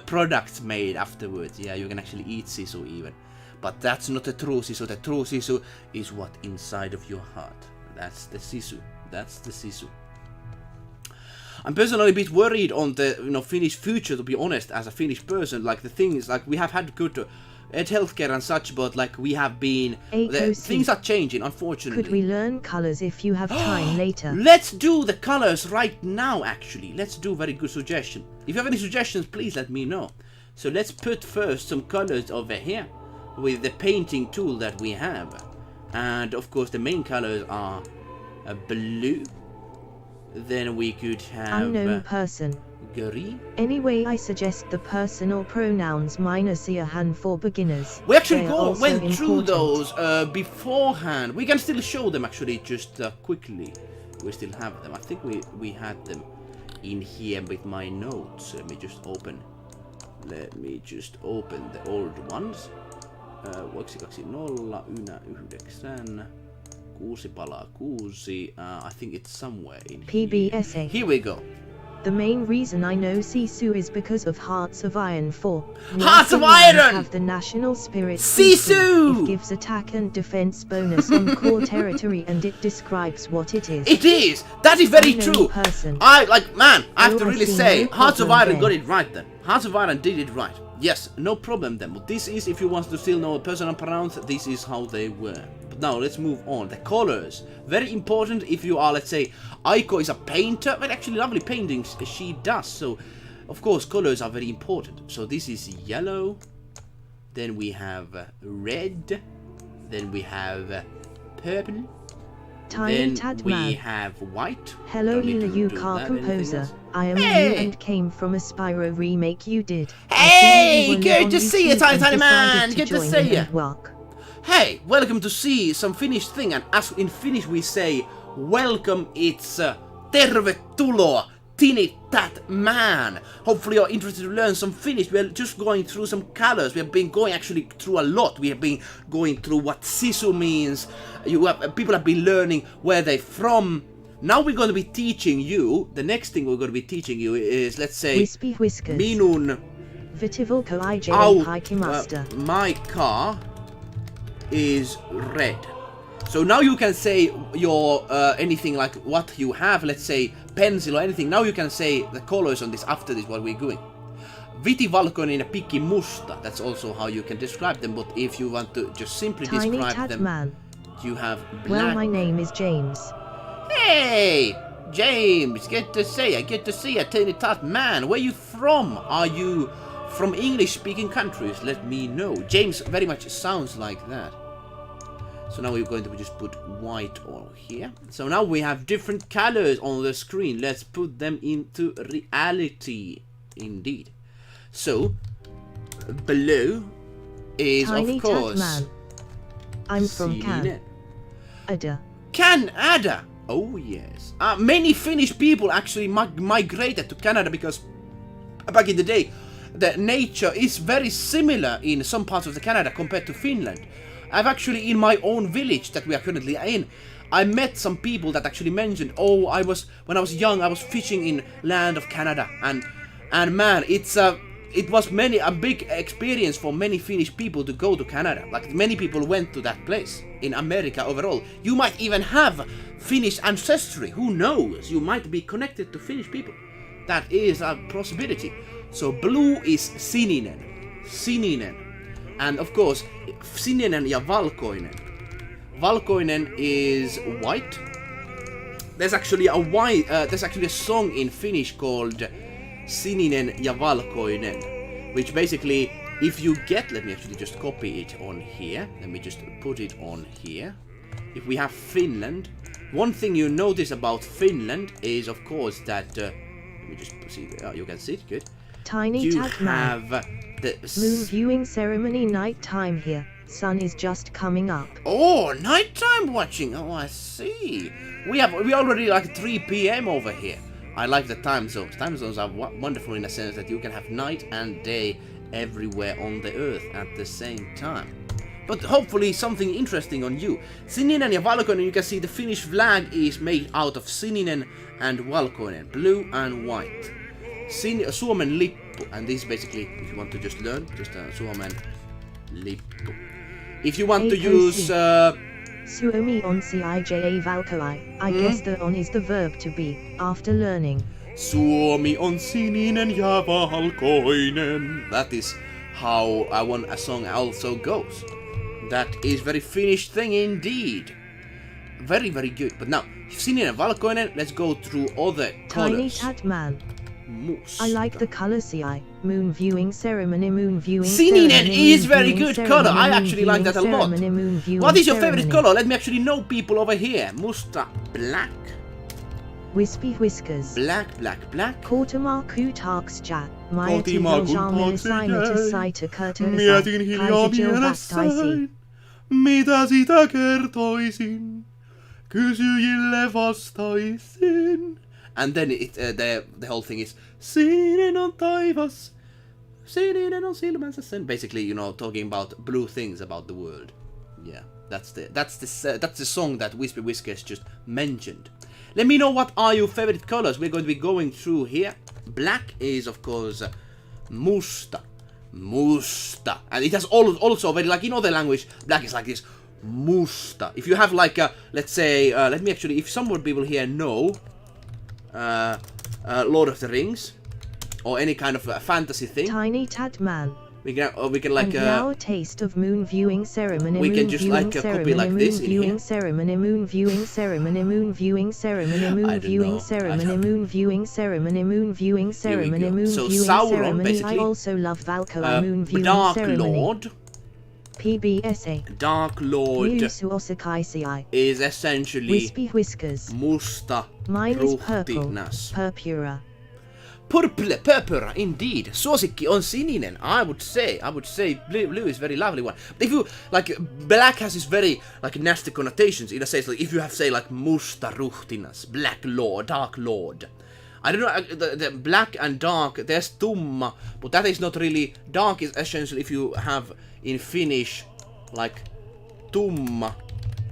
products made afterwards. Yeah, you can actually eat sisu even. But that's not the true sisu. The true sisu is what inside of your heart. That's the sisu. That's the sisu. I'm personally a bit worried on the Finnish future, to be honest, as a Finnish person. Like the thing is, like we have had good healthcare and such, but like we have been, things are changing, unfortunately. Could we learn colors if you have time later? Let's do the colors right now, actually. Let's do very good suggestion. If you have any suggestions, please let me know. So let's put first some colors over here with the painting tool that we have. And of course the main colors are blue. Then we could have unknown person. Green. Anyway, I suggest the personal pronouns minus -han for beginners. We actually went through those beforehand. We can still show them actually just quickly. We still have them. I think we had them in here with my notes. Let me just open the old ones. 220 6 palaa 6. I think it's somewhere in PBSA. Here we go. The main reason I know Sisu is because of Hearts of Iron 4. Hearts of Iron! Have the national spirit Sisu! It gives attack and defense bonus on core territory, and it describes what it is. It is! That is very true! I have to really say, Hearts of Iron got it right then. Hearts of Iron did it right. Yes, no problem then. But this is, if you want to still know personal pronouns, this is how they were. But now let's move on. The colors. Very important if you are, let's say, Aiko is a painter. But actually lovely paintings she does. So, of course, colors are very important. So this is yellow. Then we have red. Then we have purple. Tiny then we have white. Hello, eluukkanen composer. I am you and came from a Spyro remake you did. Hey, good to see you, Tiny Man. Good to see you. Hey, welcome to see some Finnish thing. And as in Finnish we say, welcome, it's tervetuloa, Tiny Tat Man. Hopefully you're interested to learn some Finnish. We're just going through some colors. We have been going actually through a lot. We have been going through what sisu means. People have been learning where they're from. Now we're going to be teaching you, the next thing we're going to be teaching you is, let's say, minun my car is red. So now you can say your anything like what you have, let's say pencil or anything. Now you can say the colors on this after this, what we're doing. Vitivalkoinen ja pikki musta. That's also how you can describe them. But if you want to just simply describe them, you have black. Well, my name is James. Hey, James, good to see you. Good to see you, Tiny Tat Man. Where are you from? Are you from English-speaking countries? Let me know. James very much sounds like that. So now we're going to just put white all here. So now we have different colors on the screen. Let's put them into reality. Indeed. So, blue is, Tiny of course... Man. I'm from Canada. Canada! Oh yes. Many Finnish people actually migrated to Canada because back in the day, the nature is very similar in some parts of the Canada compared to Finland. I've actually, in my own village that we are currently in, I met some people that actually mentioned, oh, when I was young, I was fishing in land of Canada, and man, it was a big experience for many Finnish people to go to Canada. Like many people went to that place in America overall. You might even have Finnish ancestry. Who knows? You might be connected to Finnish people. That is a possibility. So blue is sininen. Sininen. And of course, sininen ja valkoinen. Valkoinen is white. There's actually a song in Finnish called Sininen ja valkoinen, which basically, if you get, let me actually just copy it on here. Let me just put it on here. If we have Finland, one thing you notice about Finland is, of course, that let me just see. You can see it, good. Tiny you Tad Man. have the... Moon viewing ceremony night time here. Sun is just coming up. Oh, nighttime watching. Oh, I see. We already like 3 p.m. over here. I like the time zones. Time zones are wonderful in a sense that you can have night and day everywhere on the earth at the same time. But hopefully something interesting on you. Sininen ja valkoinen, you can see the Finnish flag is made out of sininen and valkoinen, blue and white. Suomen lippu, and this is basically, if you want to just learn, just Suomen lippu. If you want to use... Suomi on cija valkoi. I guess the on is the verb to be, after learning. Suomi on sininen ja valkoinen. That is how I want a song also goes. That is very Finnish thing indeed. Very, very good. But now, sininen and valkoinen, let's go through other colors. Tiny Tad Man. Musta. I like the color CI. Moon viewing ceremony, moon viewing Sininen ceremony, is very moon good viewing color. I ceremony, actually like that a lot. ceremony, moon viewing What is your favorite ceremony. color? Let me actually know people over here. Musta, black. Wispy whiskers. Black, black, black. Kotimaa kuutaks ja. Kotimaa Mietin hiljaa mielessäni, mitä sitä kertoisin, kysyjille vastaisin. And then the whole thing is, sininen on taivas, sininen on silmänsä sen. Basically, you know, talking about blue things about the world. Yeah, that's the song that Wispy Whiskers just mentioned. Let me know what are your favorite colors. We're going to be going through here. Black is of course musta, musta, and it has also very like in other language. Black is like this, musta. If you have like a, let's say, let me actually, if some more people here know Lord of the Rings or any kind of fantasy thing, Tiny Tad Man. we can like and now a taste of moon viewing ceremony. we moon can just viewing like ceremony, copy like moon this in viewing here. ceremony, moon viewing ceremony, moon viewing ceremony, moon viewing ceremony, moon viewing ceremony, moon viewing ceremony, moon So viewing Sauron, ceremony. basically, I also love Valkyrie moon viewing Dark ceremony. Lord. PBSA. Dark Lord is essentially Wispy whiskers. musta Mine is purple. ruhtinas. Purpura. Purpura, indeed. Suosikki on sininen. I would say blue is very lovely one. But if you like, black has this very like nasty connotations in a sense. Like if you have say like musta ruhtinas, black lord, dark lord. I don't know, the black and dark, there's tumma, but that is not really, dark is essentially if you have in Finnish like tumma,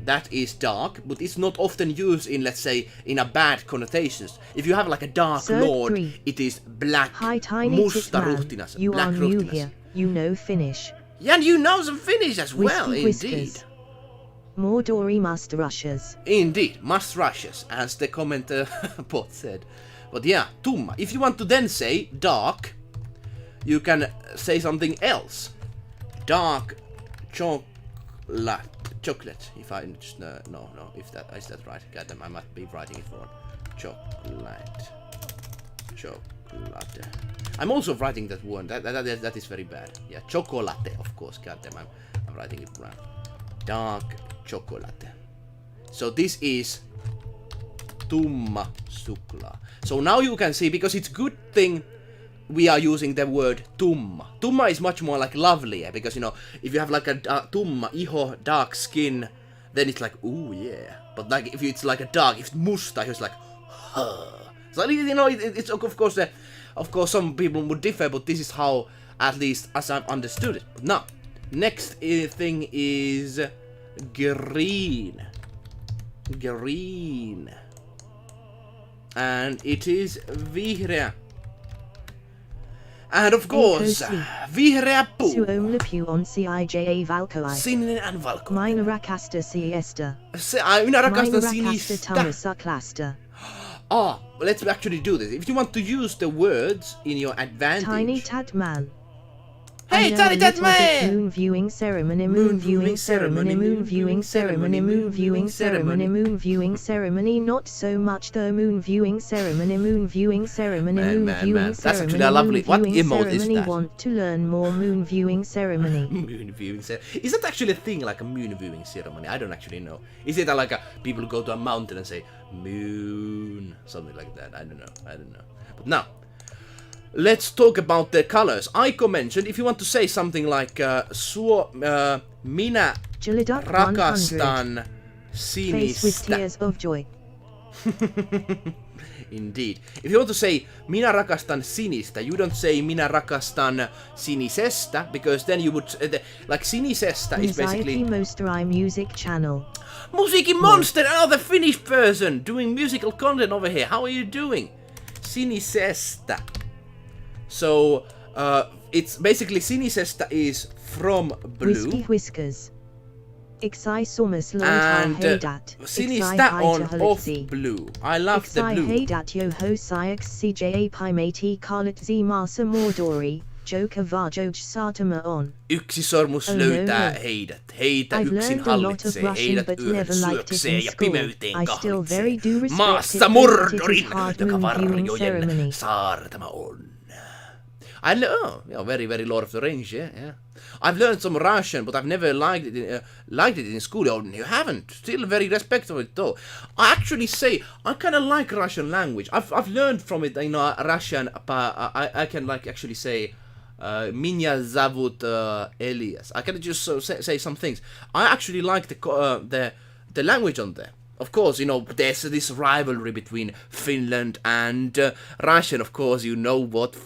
that is dark, but it's not often used in, let's say, in a bad connotations. If you have like a dark lord, 3. it is black, Hi Tiny musta Tit Man. ruhtinas, You black are new ruhtinas. here. You know Finnish. Yeah, and you know some Finnish as well, Wispy indeed. whiskers. Mordori must rushes. Indeed, must rushes, as the comment bot said. But yeah, tumma. If you want to then say dark, you can say something else. Dark chocolate. If I just no, if that is that right? Goddamn, I might be writing it wrong. Chocolate. I'm also writing that word. That is very bad. Yeah, chocolate, of course. Goddamn, I'm writing it wrong. Dark chocolate. So this is tumma suklaa. So now you can see, because it's good thing we are using the word tumma. Tumma is much more like lovelier, because you know, if you have like a tumma iho, dark skin, then it's like, ooh yeah. But like if it's like a dark, if it's musta, it's like, huh. So you know, it's of course some people would differ, but this is how, at least as I've understood it. But now, next thing is green. Green. And it is vihreä. And of course, vihreä puu. Suomi on cija valkoi. Sininen and valkoinen. Minä rakastan siesta. Minä rakastan Minä sinistä. rakastan klasta. Let's actually do this. If you want to use the words in your advantage. Tiny Tad Man. Hey, Tiny Tad Man! Moon viewing ceremony, moon viewing ceremony, moon viewing ceremony, moon viewing ceremony, moon viewing ceremony. Not so much the moon viewing ceremony, moon viewing ceremony, moon viewing ceremony. That's actually a lovely. What emote is that? Want to learn more moon viewing ceremony. Moon viewing ceremony. Is that actually a thing, like a moon viewing ceremony? I don't actually know. Is it like a people go to a mountain and say moon, something like that? I don't know. But now, let's talk about the colors. Aiko mentioned if you want to say something like minä Jiliduck rakastan 100. Face with sinistä. tears of joy. Indeed. If you want to say minä rakastan sinistä, you don't say minä rakastan sinisestä, because then you would like sinisestä is basically Anxiety Monster Music channel. Musiikin Monster, another Finnish person doing musical content over here. How are you doing? Sinisestä. So it's basically sinisestä is from blue. Whiskey Whiskers. Iksai Sumas And heidat. sinistä on of blue. I love the Iksai blue. heidat yoho siax cja paimati karlit z masa mordori. Joka varjoj saatama on. Yksi sormus löytää heidät. Heitä I've yksin learned a lot of hallitsee. Russian Heidät but yöhön never liked it syöksee in ja school. pimeyteen I still very kahlitsee. do respect Maassa it, but it murdorin, is hard joka moon viewing varjojen ceremony. saartama on. Very Lord of the Rings, yeah. I've learned some Russian, but I've never liked it in school. Oh, you haven't. Still very respectful of it though. I actually say I kind of like Russian language. I've learned from it, Russian. I can like actually say. Меня зовут Elias. I can just say some things. I actually like the language on there. Of course, there's this rivalry between Finland and Russian. Of course, you know what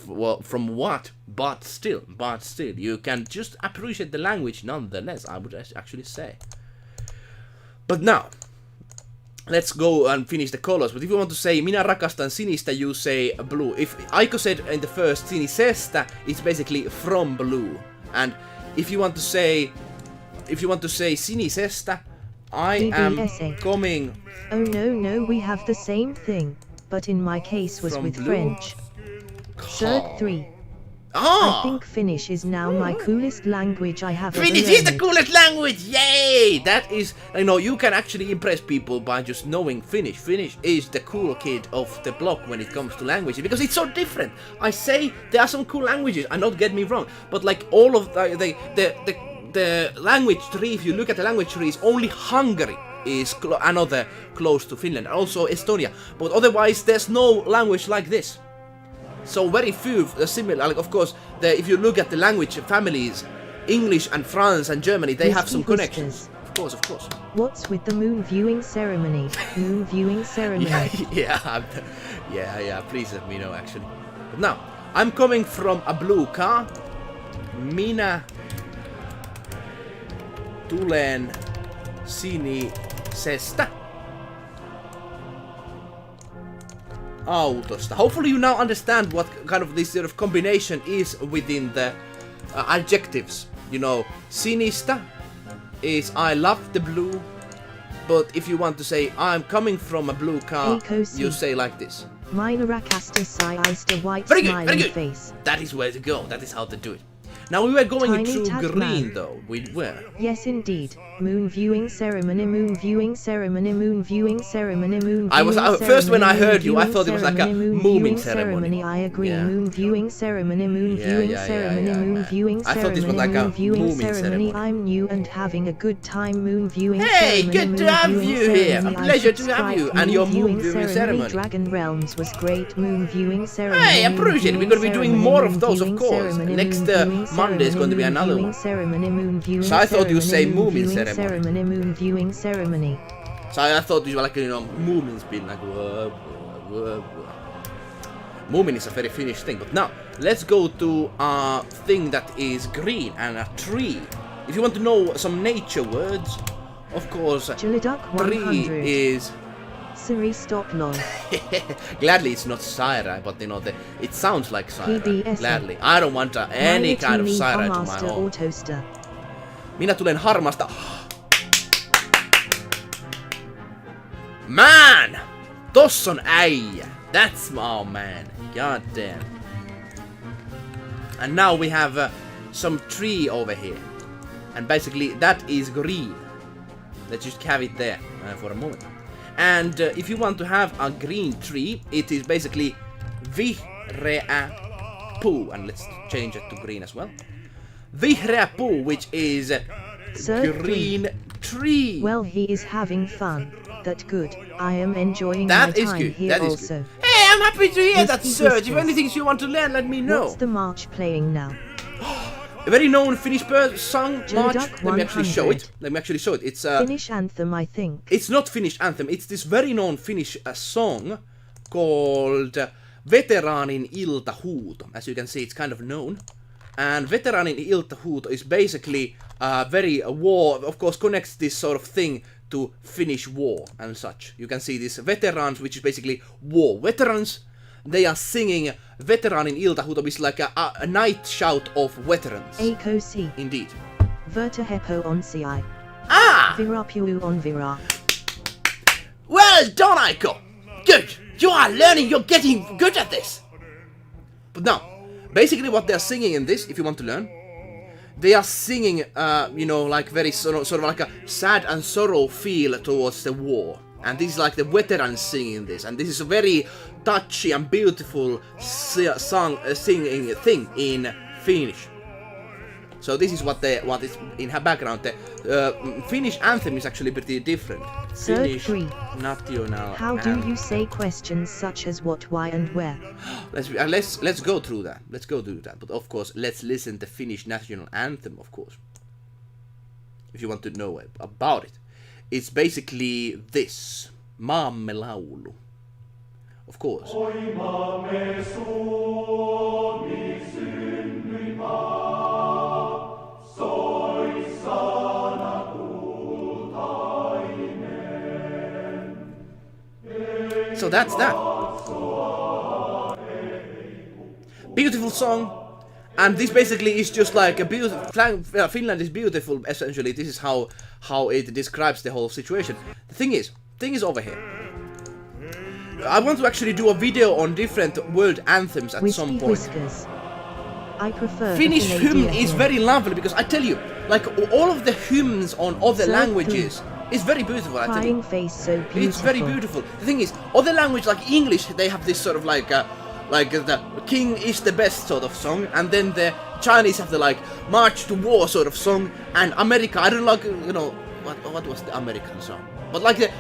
from what, but still, you can just appreciate the language nonetheless. I would actually say. But now, let's go and finish the colors. But if you want to say minä rakastan sinistä, you say blue. If Aiko said in the first sinisestä, it's basically from blue. And if you want to say sinisestä, I am coming. Oh no, we have the same thing, but in my case was with blue? French. Third 3. Ah! I think Finnish is now my coolest language I have Finnish ever is the learned. coolest language! Yay! That is, you can actually impress people by just knowing Finnish. Finnish is the cool kid of the block when it comes to language, because it's so different. I say there are some cool languages, and not get me wrong, but like all of the language tree, if you look at the language trees, only Hungary is another close to Finland, also Estonia, but otherwise there's no language like this. So very few similar, like of course, if you look at the language families, English and France and Germany, they have some connections. Of course. What's with the moon viewing ceremony? Moon viewing ceremony. Yeah, please let me know actually. But now, I'm coming from a blue car. Minä tulen sinisestä autosta. Hopefully you now understand what kind of this sort of combination is within the adjectives. Sinistä is I love the blue, but if you want to say I'm coming from a blue car, you say like this. Minä rakastan siista white Very smiling good. face. That is where to go. That is how to do it. Now we were going Tiny through Tat green Man. though. We were. Yes, indeed. Moon viewing ceremony, moon viewing ceremony, moon viewing ceremony, moon I was viewing first when I ceremony, heard you, I moon thought it was like a ceremony, moon mooming viewing ceremony. I agree. Yeah. Moon viewing ceremony, moon viewing ceremony, moon viewing I thought this was like ceremony, a moon viewing mooming ceremony. I'm new and having a good time. Moon viewing Hey, ceremony, good moon to have viewing you here. ceremony, A I pleasure to have subscribe. you and your moon viewing ceremony. Dragon Realms was great. Moon viewing ceremony. Hey, I moon appreciate it. We're viewing going to be doing ceremony, more of moon those, of viewing course. ceremony, Next moon viewing Monday is going to be ceremony, another moon one. ceremony, moon viewing So I thought you'd say ceremony, moon viewing ceremony. ceremony, moon viewing ceremony. So I thought you were like, Moomin spin, like, Moomin is a very Finnish thing. But now, let's go to a thing that is green and a tree. If you want to know some nature words, of course, Jiliduck tree 100. is... Siri stop lol. Gladly it's not Saira, but it sounds like Saira. PBS. Gladly. I don't want any kind of Saira to my home. Autosta. Minä tulen harmasta. Man! Tossa on äijä. That's my man. God damn. And now we have some tree over here. And basically that is green. Let's just have it there for a moment. And if you want to have a green tree, it is basically vihreä puu. And let's change it to green as well. Vihreä puu, which is green tree. Well, he is having fun. That good. I am enjoying That my is time good. here That is also. good. Hey, I'm happy to hear that, Whiskey Serge. If Whiskers. anything you want to learn, let me know. What's the march playing now? A very known Finnish song, march. Duck Let me actually show it. 100. It's Finnish anthem, I think. It's not Finnish anthem. It's this very known Finnish song called Veteraanin iltahuuto. As you can see, it's kind of known. And Veteraanin iltahuuto is basically very war. Of course, connects this sort of thing to Finnish war and such. You can see this veterans, which is basically war veterans. They are singing Veteraanin iltahuuto, which is like a night shout of veterans. Eiko si. Indeed. Verta hepo on si. Ah! Vira piu on vira. Well done, Aiko! Good! You are learning, you're getting good at this! But now, basically what they're singing in this, if you want to learn, they are singing, you know, like very sort of like a sad and sorrow feel towards the war. And this is like the veterans singing this, and this is a very touchy and beautiful singing thing in Finnish. So this is what is in her background. The Finnish anthem is actually pretty different. Third 3. National. How do you say questions such as what, why, and where? Let's go through that. Let's go through that. But of course, let's listen to the Finnish national anthem. Of course, if you want to know about it, it's basically this: Maamme laulu. Of course. Oi maamme Suomi synnyi maa, soi sana kultainen. So that's that. Beautiful song, and this basically is just like a beautiful. Finland is beautiful. Essentially, this is how it describes the whole situation. The thing is over here. I want to actually do a video on different world anthems at some Whiskey point. Whiskers. I prefer Finnish the hymn Canadian is hymn. very lovely because I tell you, like all of the hymns on other So languages is very beautiful. I tell you. Crying face so beautiful. It's very beautiful. The thing is, other language like English, they have this sort of like the king is the best sort of song, and then the Chinese have the like march to war sort of song, and America, I don't like, you know, what was the American song? But like the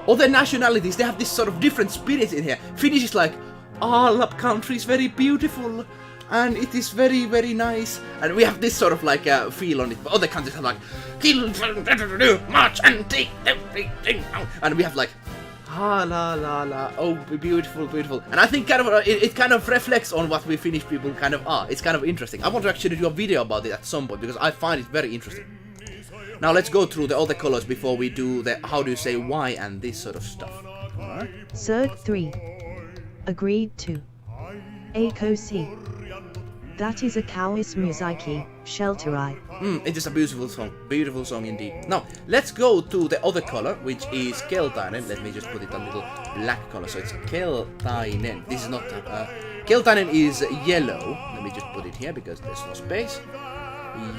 other nationalities, they have this sort of different spirit in here. Finnish is like, all country is very beautiful, and it is very, very nice, and we have this sort of like feel on it. But other countries have like, kill, march and take everything, and we have like, ah la la la, oh beautiful, beautiful. And I think kind of it kind of reflects on what we Finnish people kind of are. It's kind of interesting. I want to actually do a video about it at some point because I find it very interesting. Now let's go through the other colors before we do the how do you say why and this sort of stuff. Alright? Third 3. Agreed to. Eiko si. That is a Kauis musiikki, shelterai. It is a beautiful song indeed. Now let's go to the other color, which is keltainen. Let me just put it a little black color, so it's keltainen. This is not keltainen is yellow. Let me just put it here because there's no space.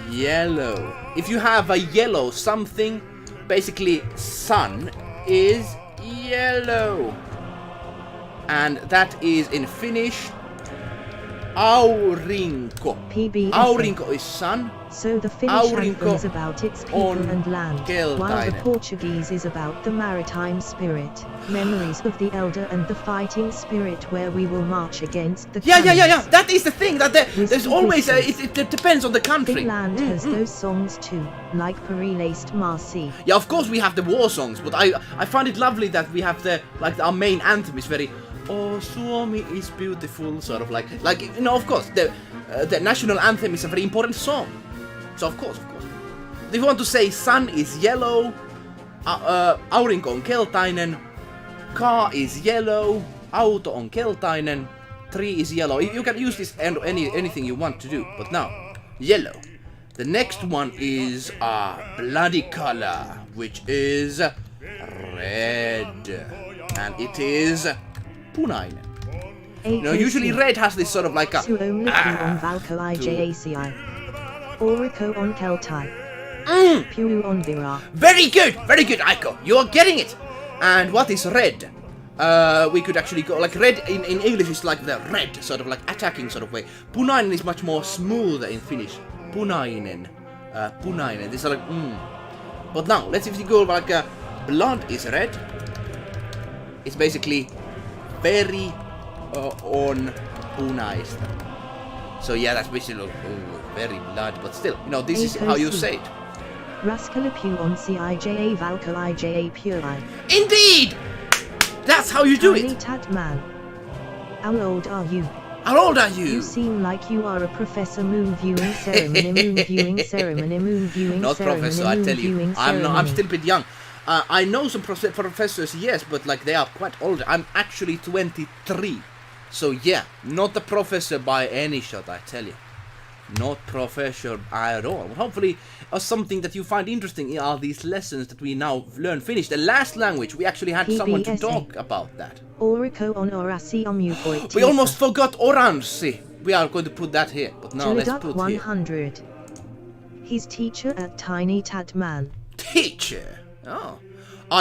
Yellow. If you have a yellow something, basically sun is yellow, and that is in Finnish aurinko. PB Aurinko is sun. So the Finnish Aurinko anthem is about its people on and land, while the keltainen. Portuguese is about the maritime spirit, memories of the elder and the fighting spirit where we will march against the Yeah. cannons. That is the thing that there's Whiskey always Whiskers. it depends on the country. Finland has those songs too, like Pari-laced Marsi. Yeah, of course we have the war songs, but I find it lovely that we have the like our main anthem is very oh Suomi is beautiful, sort of like you know, of course the national anthem is a very important song. So of course. If you want to say sun is yellow, aurinko on keltainen, car is yellow, auto on keltainen, tree is yellow. You can use this and anything you want to do. But now, yellow. The next one is a bloody color, which is red, and it is punainen. You know, usually red has this sort of like a Suomi on Valko IJACI. Auriko on Keltai. Piu on Vira. Very good, Aiko. You are getting it. And what is red? We could actually go like red in English is like the red, sort of like attacking sort of way. Punainen is much more smoother in Finnish. Punainen. This is like But now let's if you go like blood is red. It's basically very on punaista. So yeah, that's basically very blood, but still, you know, this is how you say it. Raskalapu on cija valko ija puri. Indeed! That's how you do Tiny it! tad man. How old are you? How old are you? You seem like you are a professor. Moon viewing ceremony. Moon viewing ceremony. Moon viewing Not ceremony. professor, I tell you. I'm ceremony. still a bit young. I know some professors, yes, but like they are quite older. I'm actually 23. So yeah, not a professor by any shot, I tell you. Not professor at all. But hopefully something that you find interesting in all these lessons that we now learn Finnish. The last language, we actually had someone to talk about that. Oriko on orasi omupoit. We almost forgot oranssi. We are going to put that here, but now let's put 100. here. He's teacher at Tiny Tad Man. Teacher? Oh.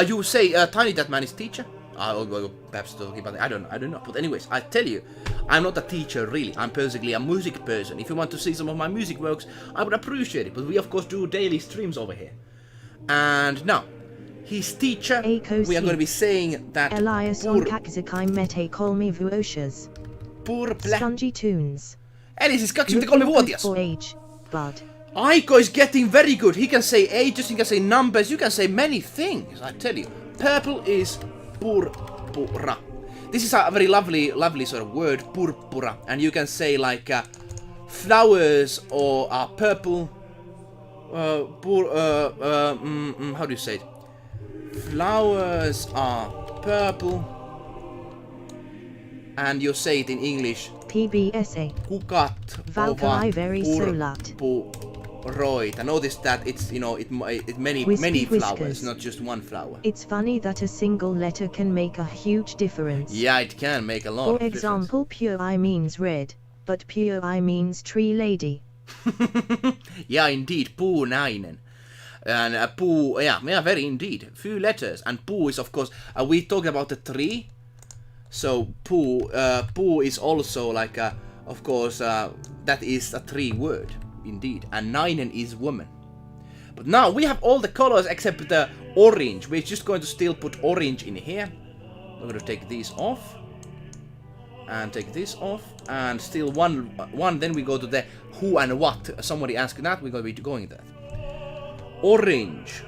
You say Tiny Tad Man is teacher? I'll perhaps talking about it. I don't know. But anyways, I tell you, I'm not a teacher really. I'm basically a music person. If you want to see some of my music works, I would appreciate it. But we of course do daily streams over here. And now, his teacher, we are going to be saying that Elias on kakzikai mete kolmi vuoshas. Spongy tunes. Eli siis 23-vuotias. For age, bud. Aiko is getting very good. He can say ages, he can say numbers, you can say many things, I tell you. Purple is purpura. This is a very lovely sort of word, purpura. And you can say like flowers or purple. How do you say it? Flowers are purple. And you say it in English. PBSA. Kukat Valkai very solat. Roita. Notice that it's, you know, it many flowers, not just one flower. It's funny that a single letter can make a huge difference. Yeah, it can make a lot For of difference. example, pure I means red, but pure I means tree lady. Yeah, indeed, puunainen. And puu, yeah, very indeed. Few letters. And puu is, of course, we talked about the tree. So puu is also like, of course, that is a tree word. Indeed, and nainen is woman. But now we have all the colors except the orange. We're just going to still put orange in here. We're going to take these off and take this off, and still one. Then we go to the who and what. Somebody asked that. We're going to be going that. Orange.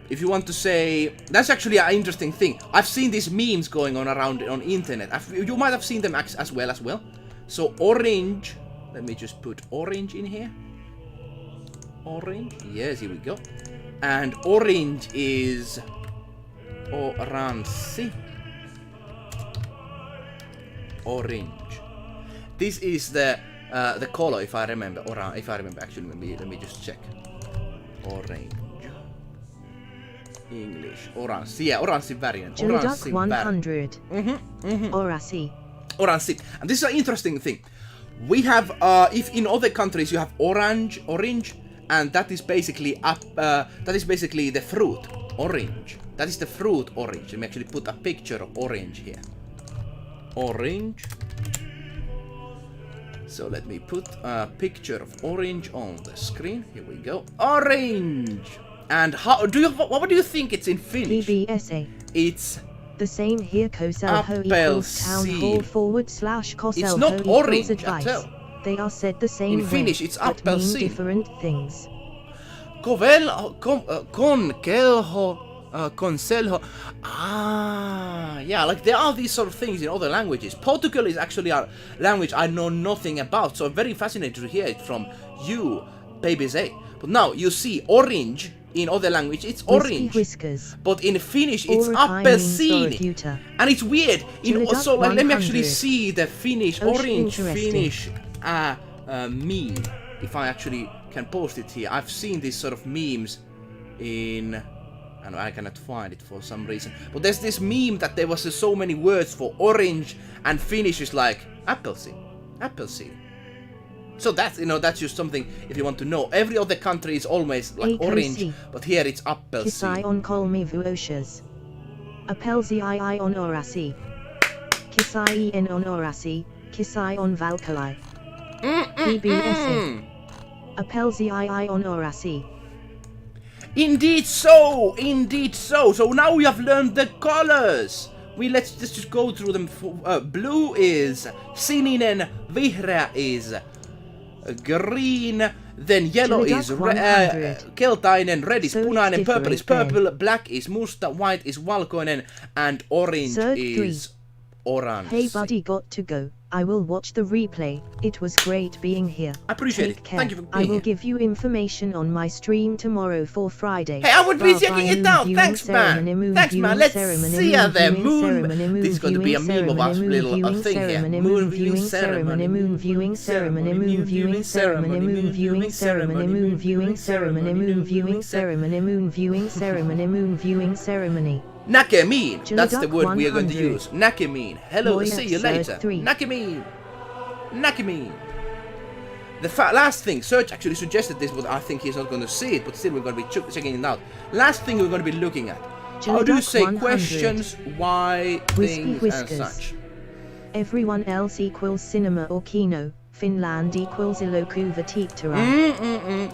If you want to say, that's actually an interesting thing. I've seen these memes going on around on internet. You might have seen them as well. So orange. Let me just put orange in here. Orange, yes, here we go. And orange is oranssi. Orange. This is the color, if I remember. Actually, let me just check. Orange. English. Orange. Yeah, orange värin. Orange 100. Orasi. Orange. And this is an interesting thing. We have, if in other countries you have orange, and that is basically the fruit, orange. That is the fruit orange. Let me actually put a picture of orange here. Orange. So let me put a picture of orange on the screen. Here we go. Orange. And what do you think it's in Finnish? PBSA. It's the same here. Koselho equals town hall /Koselho it's not equals orange advice. at all. They are said the same in Finnish, way, it's but mean appelsin. different things. Conselho. Yeah, like there are these sort of things in other languages. Portugal is actually a language I know nothing about, so I'm very fascinated to hear it from you, Baby Zay. But now you see orange in other language, it's orange. Whiskers. But in Finnish, it's appelsini. And it's weird. So like, let me actually see the Finnish, orange Finnish meme. If I actually can post it here. I've seen these sort of memes in... and I cannot find it for some reason. But there's this meme that there was so many words for orange, and Finnish is like appelsini. So that's, that's just something if you want to know. Every other country is always like orange, but here it's appelsini. Kisai on kolmi vuoshas. Appelsi I on orasi. Kisai en on orasi. Kisai on valkai. PBSA. Appelsi I on orasi. Indeed so! So now we have learned the colors. let's just go through them. Blue is sininen, vihreä is green, then yellow is keltainen, red is punainen, purple is purple, black is musta, white is valkoinen, and orange is orange. Hey buddy, got to go. I will watch the replay. It was great being here. I appreciate Take it. care. Thank you for being I will here. give you information on my stream tomorrow for Friday. Hey, I would be checking it out. Thanks, man. Thanks, man. Let's see ya there. Moon. This is going to be a meme of us little thing here. Moon viewing ceremony. Moon viewing ceremony. Moon viewing ceremony. Moon viewing ceremony. Moon viewing ceremony. Moon viewing ceremony. Moon viewing ceremony. Moon viewing ceremony. Näkemiin. That's the word we are going to use. Näkemiin. Hello, see you later. 3. Näkemiin. Näkemiin. The last thing, Serge actually suggested this, but I think he's not going to see it, but still we're going to be checking it out. Last thing we're going to be looking at. How do you say 100. questions, why, things, and such? Everyone else equals cinema or kino. Finland equals elokuva teattera.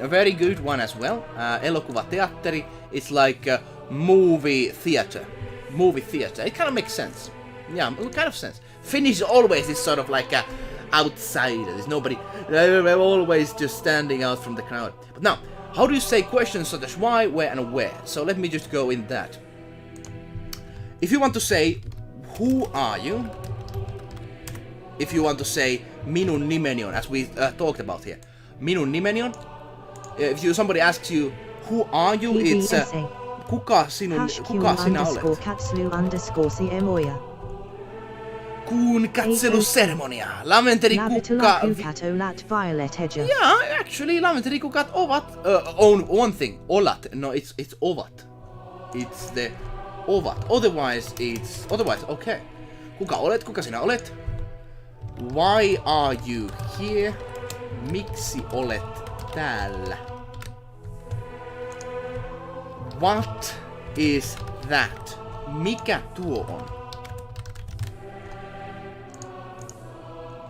A very good one as well. Elokuva teatteri is like movie theater. Movie theater. It kind of makes sense. Yeah, kind of sense. Finnish always is sort of like a outsider. There's nobody. They're always just standing out from the crowd. But now, how do you say questions such as why, where, and where? So let me just go in that. If you want to say, who are you? If you want to say, minun nimeni on, as we talked about here. Minun nimeni on. If somebody asks you, who are you? It's kuka sinä olet? Kuun katseluseremonia. Laventerikukat. Yeah, actually, laventerikukat ovat on one thing. Olat. No, it's ovat. It's the ovat. Otherwise, okay. Kuka olet? Kuka sinä olet? Why are you here? Miksi olet täällä? What is that? Mikä tuo on?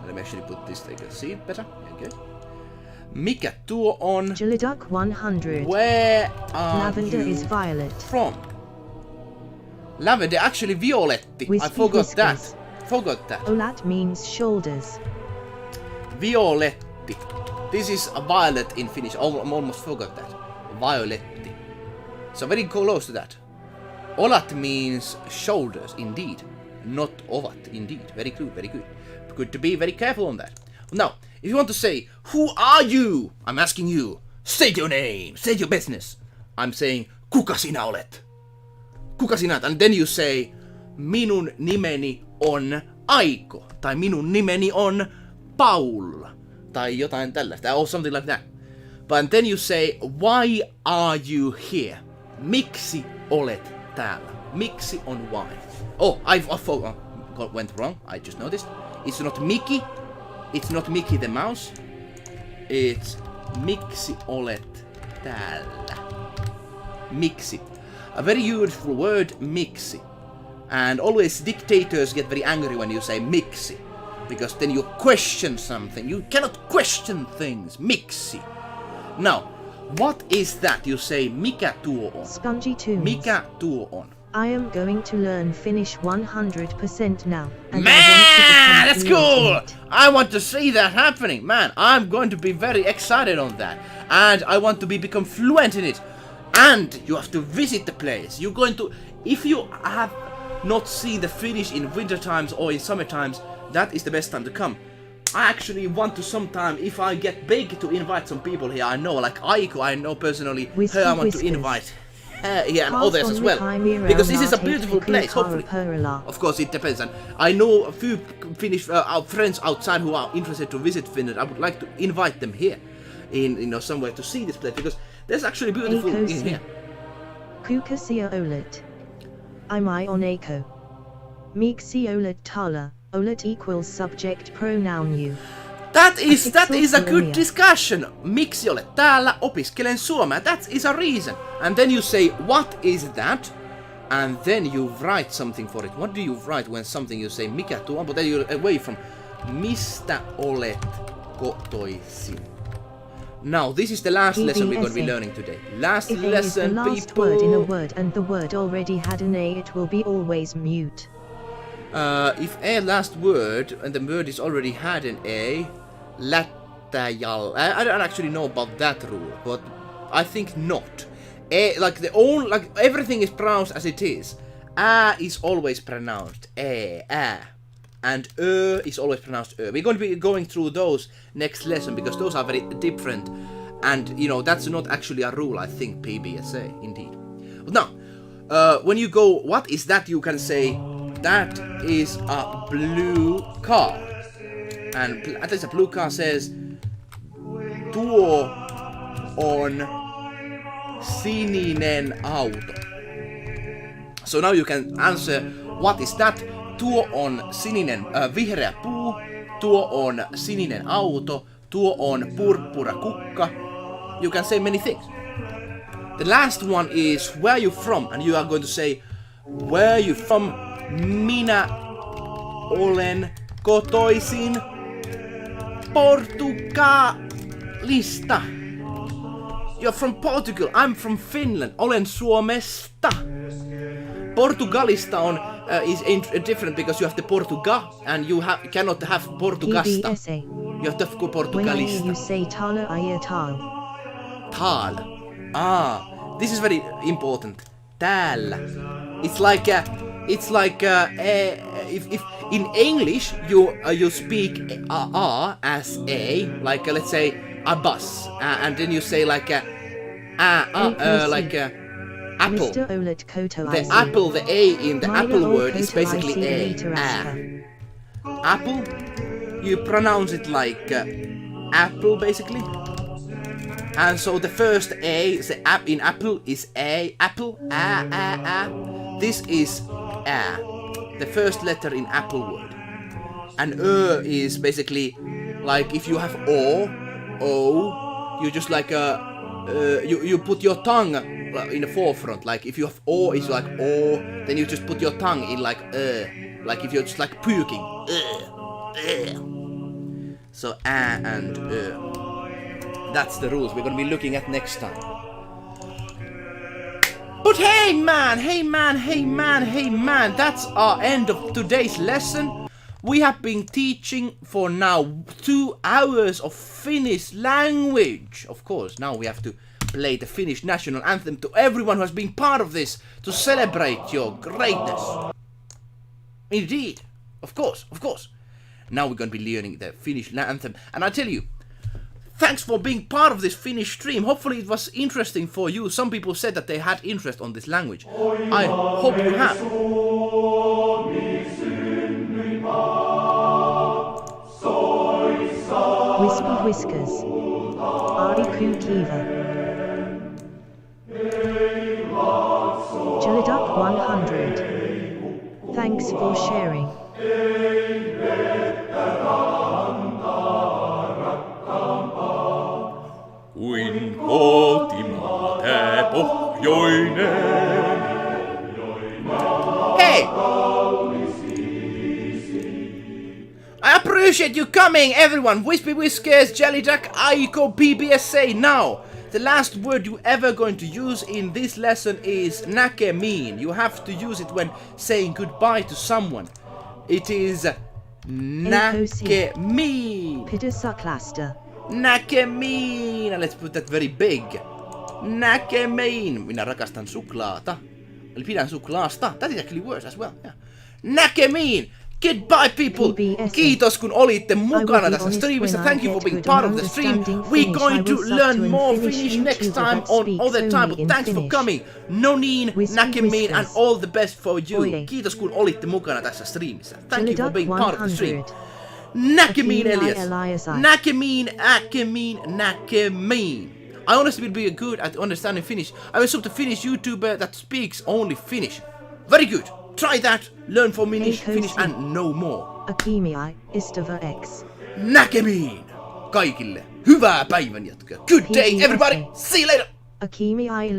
Let me actually put this so you can see it better. Okay. Mikä tuo on? Jiliduk 100. Where are Lavender you is violet. from? Lavender, actually violetti. I forgot that. Olat means shoulders. Violetti. This is a violet in Finnish. I almost forgot that. Violetti. So very close to that. Olat means shoulders, indeed. Not ovat, indeed. Very good, very good. Good to be very careful on that. Now, if you want to say, who are you? I'm asking you. State your name. State your business. I'm saying, kuka sinä olet? Kuka sinä olet? And then you say, minun nimeni on Aiko. Tai minun nimeni on Paul. Tai jotain tällaista. Or something like that. But then you say, why are you here? Miksi olet täällä? Miksi on why? Oh, I went wrong. I just noticed. It's not Mickey. It's not Mickey the Mouse. It's miksi olet täällä? Miksi. A very useful word, miksi. And always dictators get very angry when you say miksi. Because then you question something. You cannot question things. Miksi. Now, what is that? You say mikä tuo on? Spongy tunes. Mikä tuo on? I am going to learn Finnish 100% now. And Man, that's cool! I want to see that happening. Man, I'm going to be very excited on that. And I want to become fluent in it. And you have to visit the place. You're going to... If you have not seen the Finnish in winter times or in summer times, that is the best time to come. I actually want to sometime, if I get big, to invite some people here. I know, like Aiko, I know personally. Her I want to invite. Yeah, and others as well. Because this is a beautiful place, hopefully. Of course, it depends. And I know a few Finnish friends outside who are interested to visit Finland. I would like to invite them here, in somewhere to see this place, because there's actually beautiful in here. Kukasia olet. I'm I on Aiko. Miksi olet tala. Olet equals subject pronoun you. That is a good discussion. Miksi olet täällä? Opiskelen suomea. That is a reason. And then you say, what is that? And then you write something for it. What do you write when something you say mikä tuo on? But then you're away from mistä olet kotoisin. Now, this is the last lesson we're going to be learning today. Last if lesson, is the last people. Word in a word and the word already had an A, it will be always mute. If a last word and the word is already had an a, lättäjal. I don't actually know about that rule, but I think not. Like everything is pronounced as it is. A is always pronounced a, and is always pronounced We're going to be going through those next lesson because those are very different, and you know that's not actually a rule. I think PBSA indeed. But now, when you go, what is that? You can say that is a blue car, and at least a blue car says tuo on sininen auto. So now you can answer, what is that? Tuo on sininen vihreä puu, tuo on sininen auto, tuo on purppura kukka. You can say many things. The last one is, where are you from? And you are going to say, where are you from? Minä olen kotoisin Portugalista. You're from Portugal. I'm from Finland. Olen Suomesta. Portugalista on is different because you have the Portuga and you cannot have Portugasta. PBSA. You have to have When Portugalista. you say tala aia tal. Tal. This is very important. Täällä. It's like if in English you speak as a, like let's say a bus, and then you say like like apple. Mr. Olet Koto The apple, the a in the Myra apple word Olkoto is basically IC a. Raska. Apple, you pronounce it like apple basically. And so the first a, the in apple is a, apple, a. This is a, the first letter in apple word. And is basically like if you have o, you just like you put your tongue in the forefront. Like if you have o is like o, then you just put your tongue in like if you're just like puking. So and that's the rules we're gonna be looking at next time. But hey man, that's our end of today's lesson. We have been teaching for now 2 hours of Finnish language. Of course, now we have to play the Finnish national anthem to everyone who has been part of this to celebrate your greatness. Indeed, of course. Now we're going to be learning the Finnish anthem, and I tell you, thanks for being part of this Finnish stream. Hopefully it was interesting for you. Some people said that they had interest on this language. I hope you have. Wispy Whiskers. Ariku Kiva. Jeliduck 100. Thanks for sharing. Kuin kotimaa tää pohjoinen. Hey! I appreciate you coming, everyone! Wispy Whiskers, Jellyduck, Aiko, PBSA. Now, the last word you ever going to use in this lesson is näkemiin. You have to use it when saying goodbye to someone. It is näkemiin. Pidäsaklasta. Näkemiin. Let's put that very big. Näkemiin. Minä rakastan suklaata. Eli pidän suklaasta. That is actually worse as well. Yeah. Näkemiin. Goodbye people. Kiitos kun olitte mukana tässä streamissa. Thank you for being part of the stream. We're going to learn more Finnish next time on other time. But thanks for coming. No niin, näkemiin and all the best for you. Kiitos kun olitte mukana tässä streamissa. Thank you for being part of the stream. Näkemiin, Elias. Näkemiin. I honestly will be good at understanding Finnish. I will sub the Finnish YouTuber that speaks only Finnish. Very good. Try that. Learn for Finnish and know more. Akimiai, Istava X. Näkemiin kaikille. Hyvää päivänjatkoa. Good day everybody. See you later. Akimiai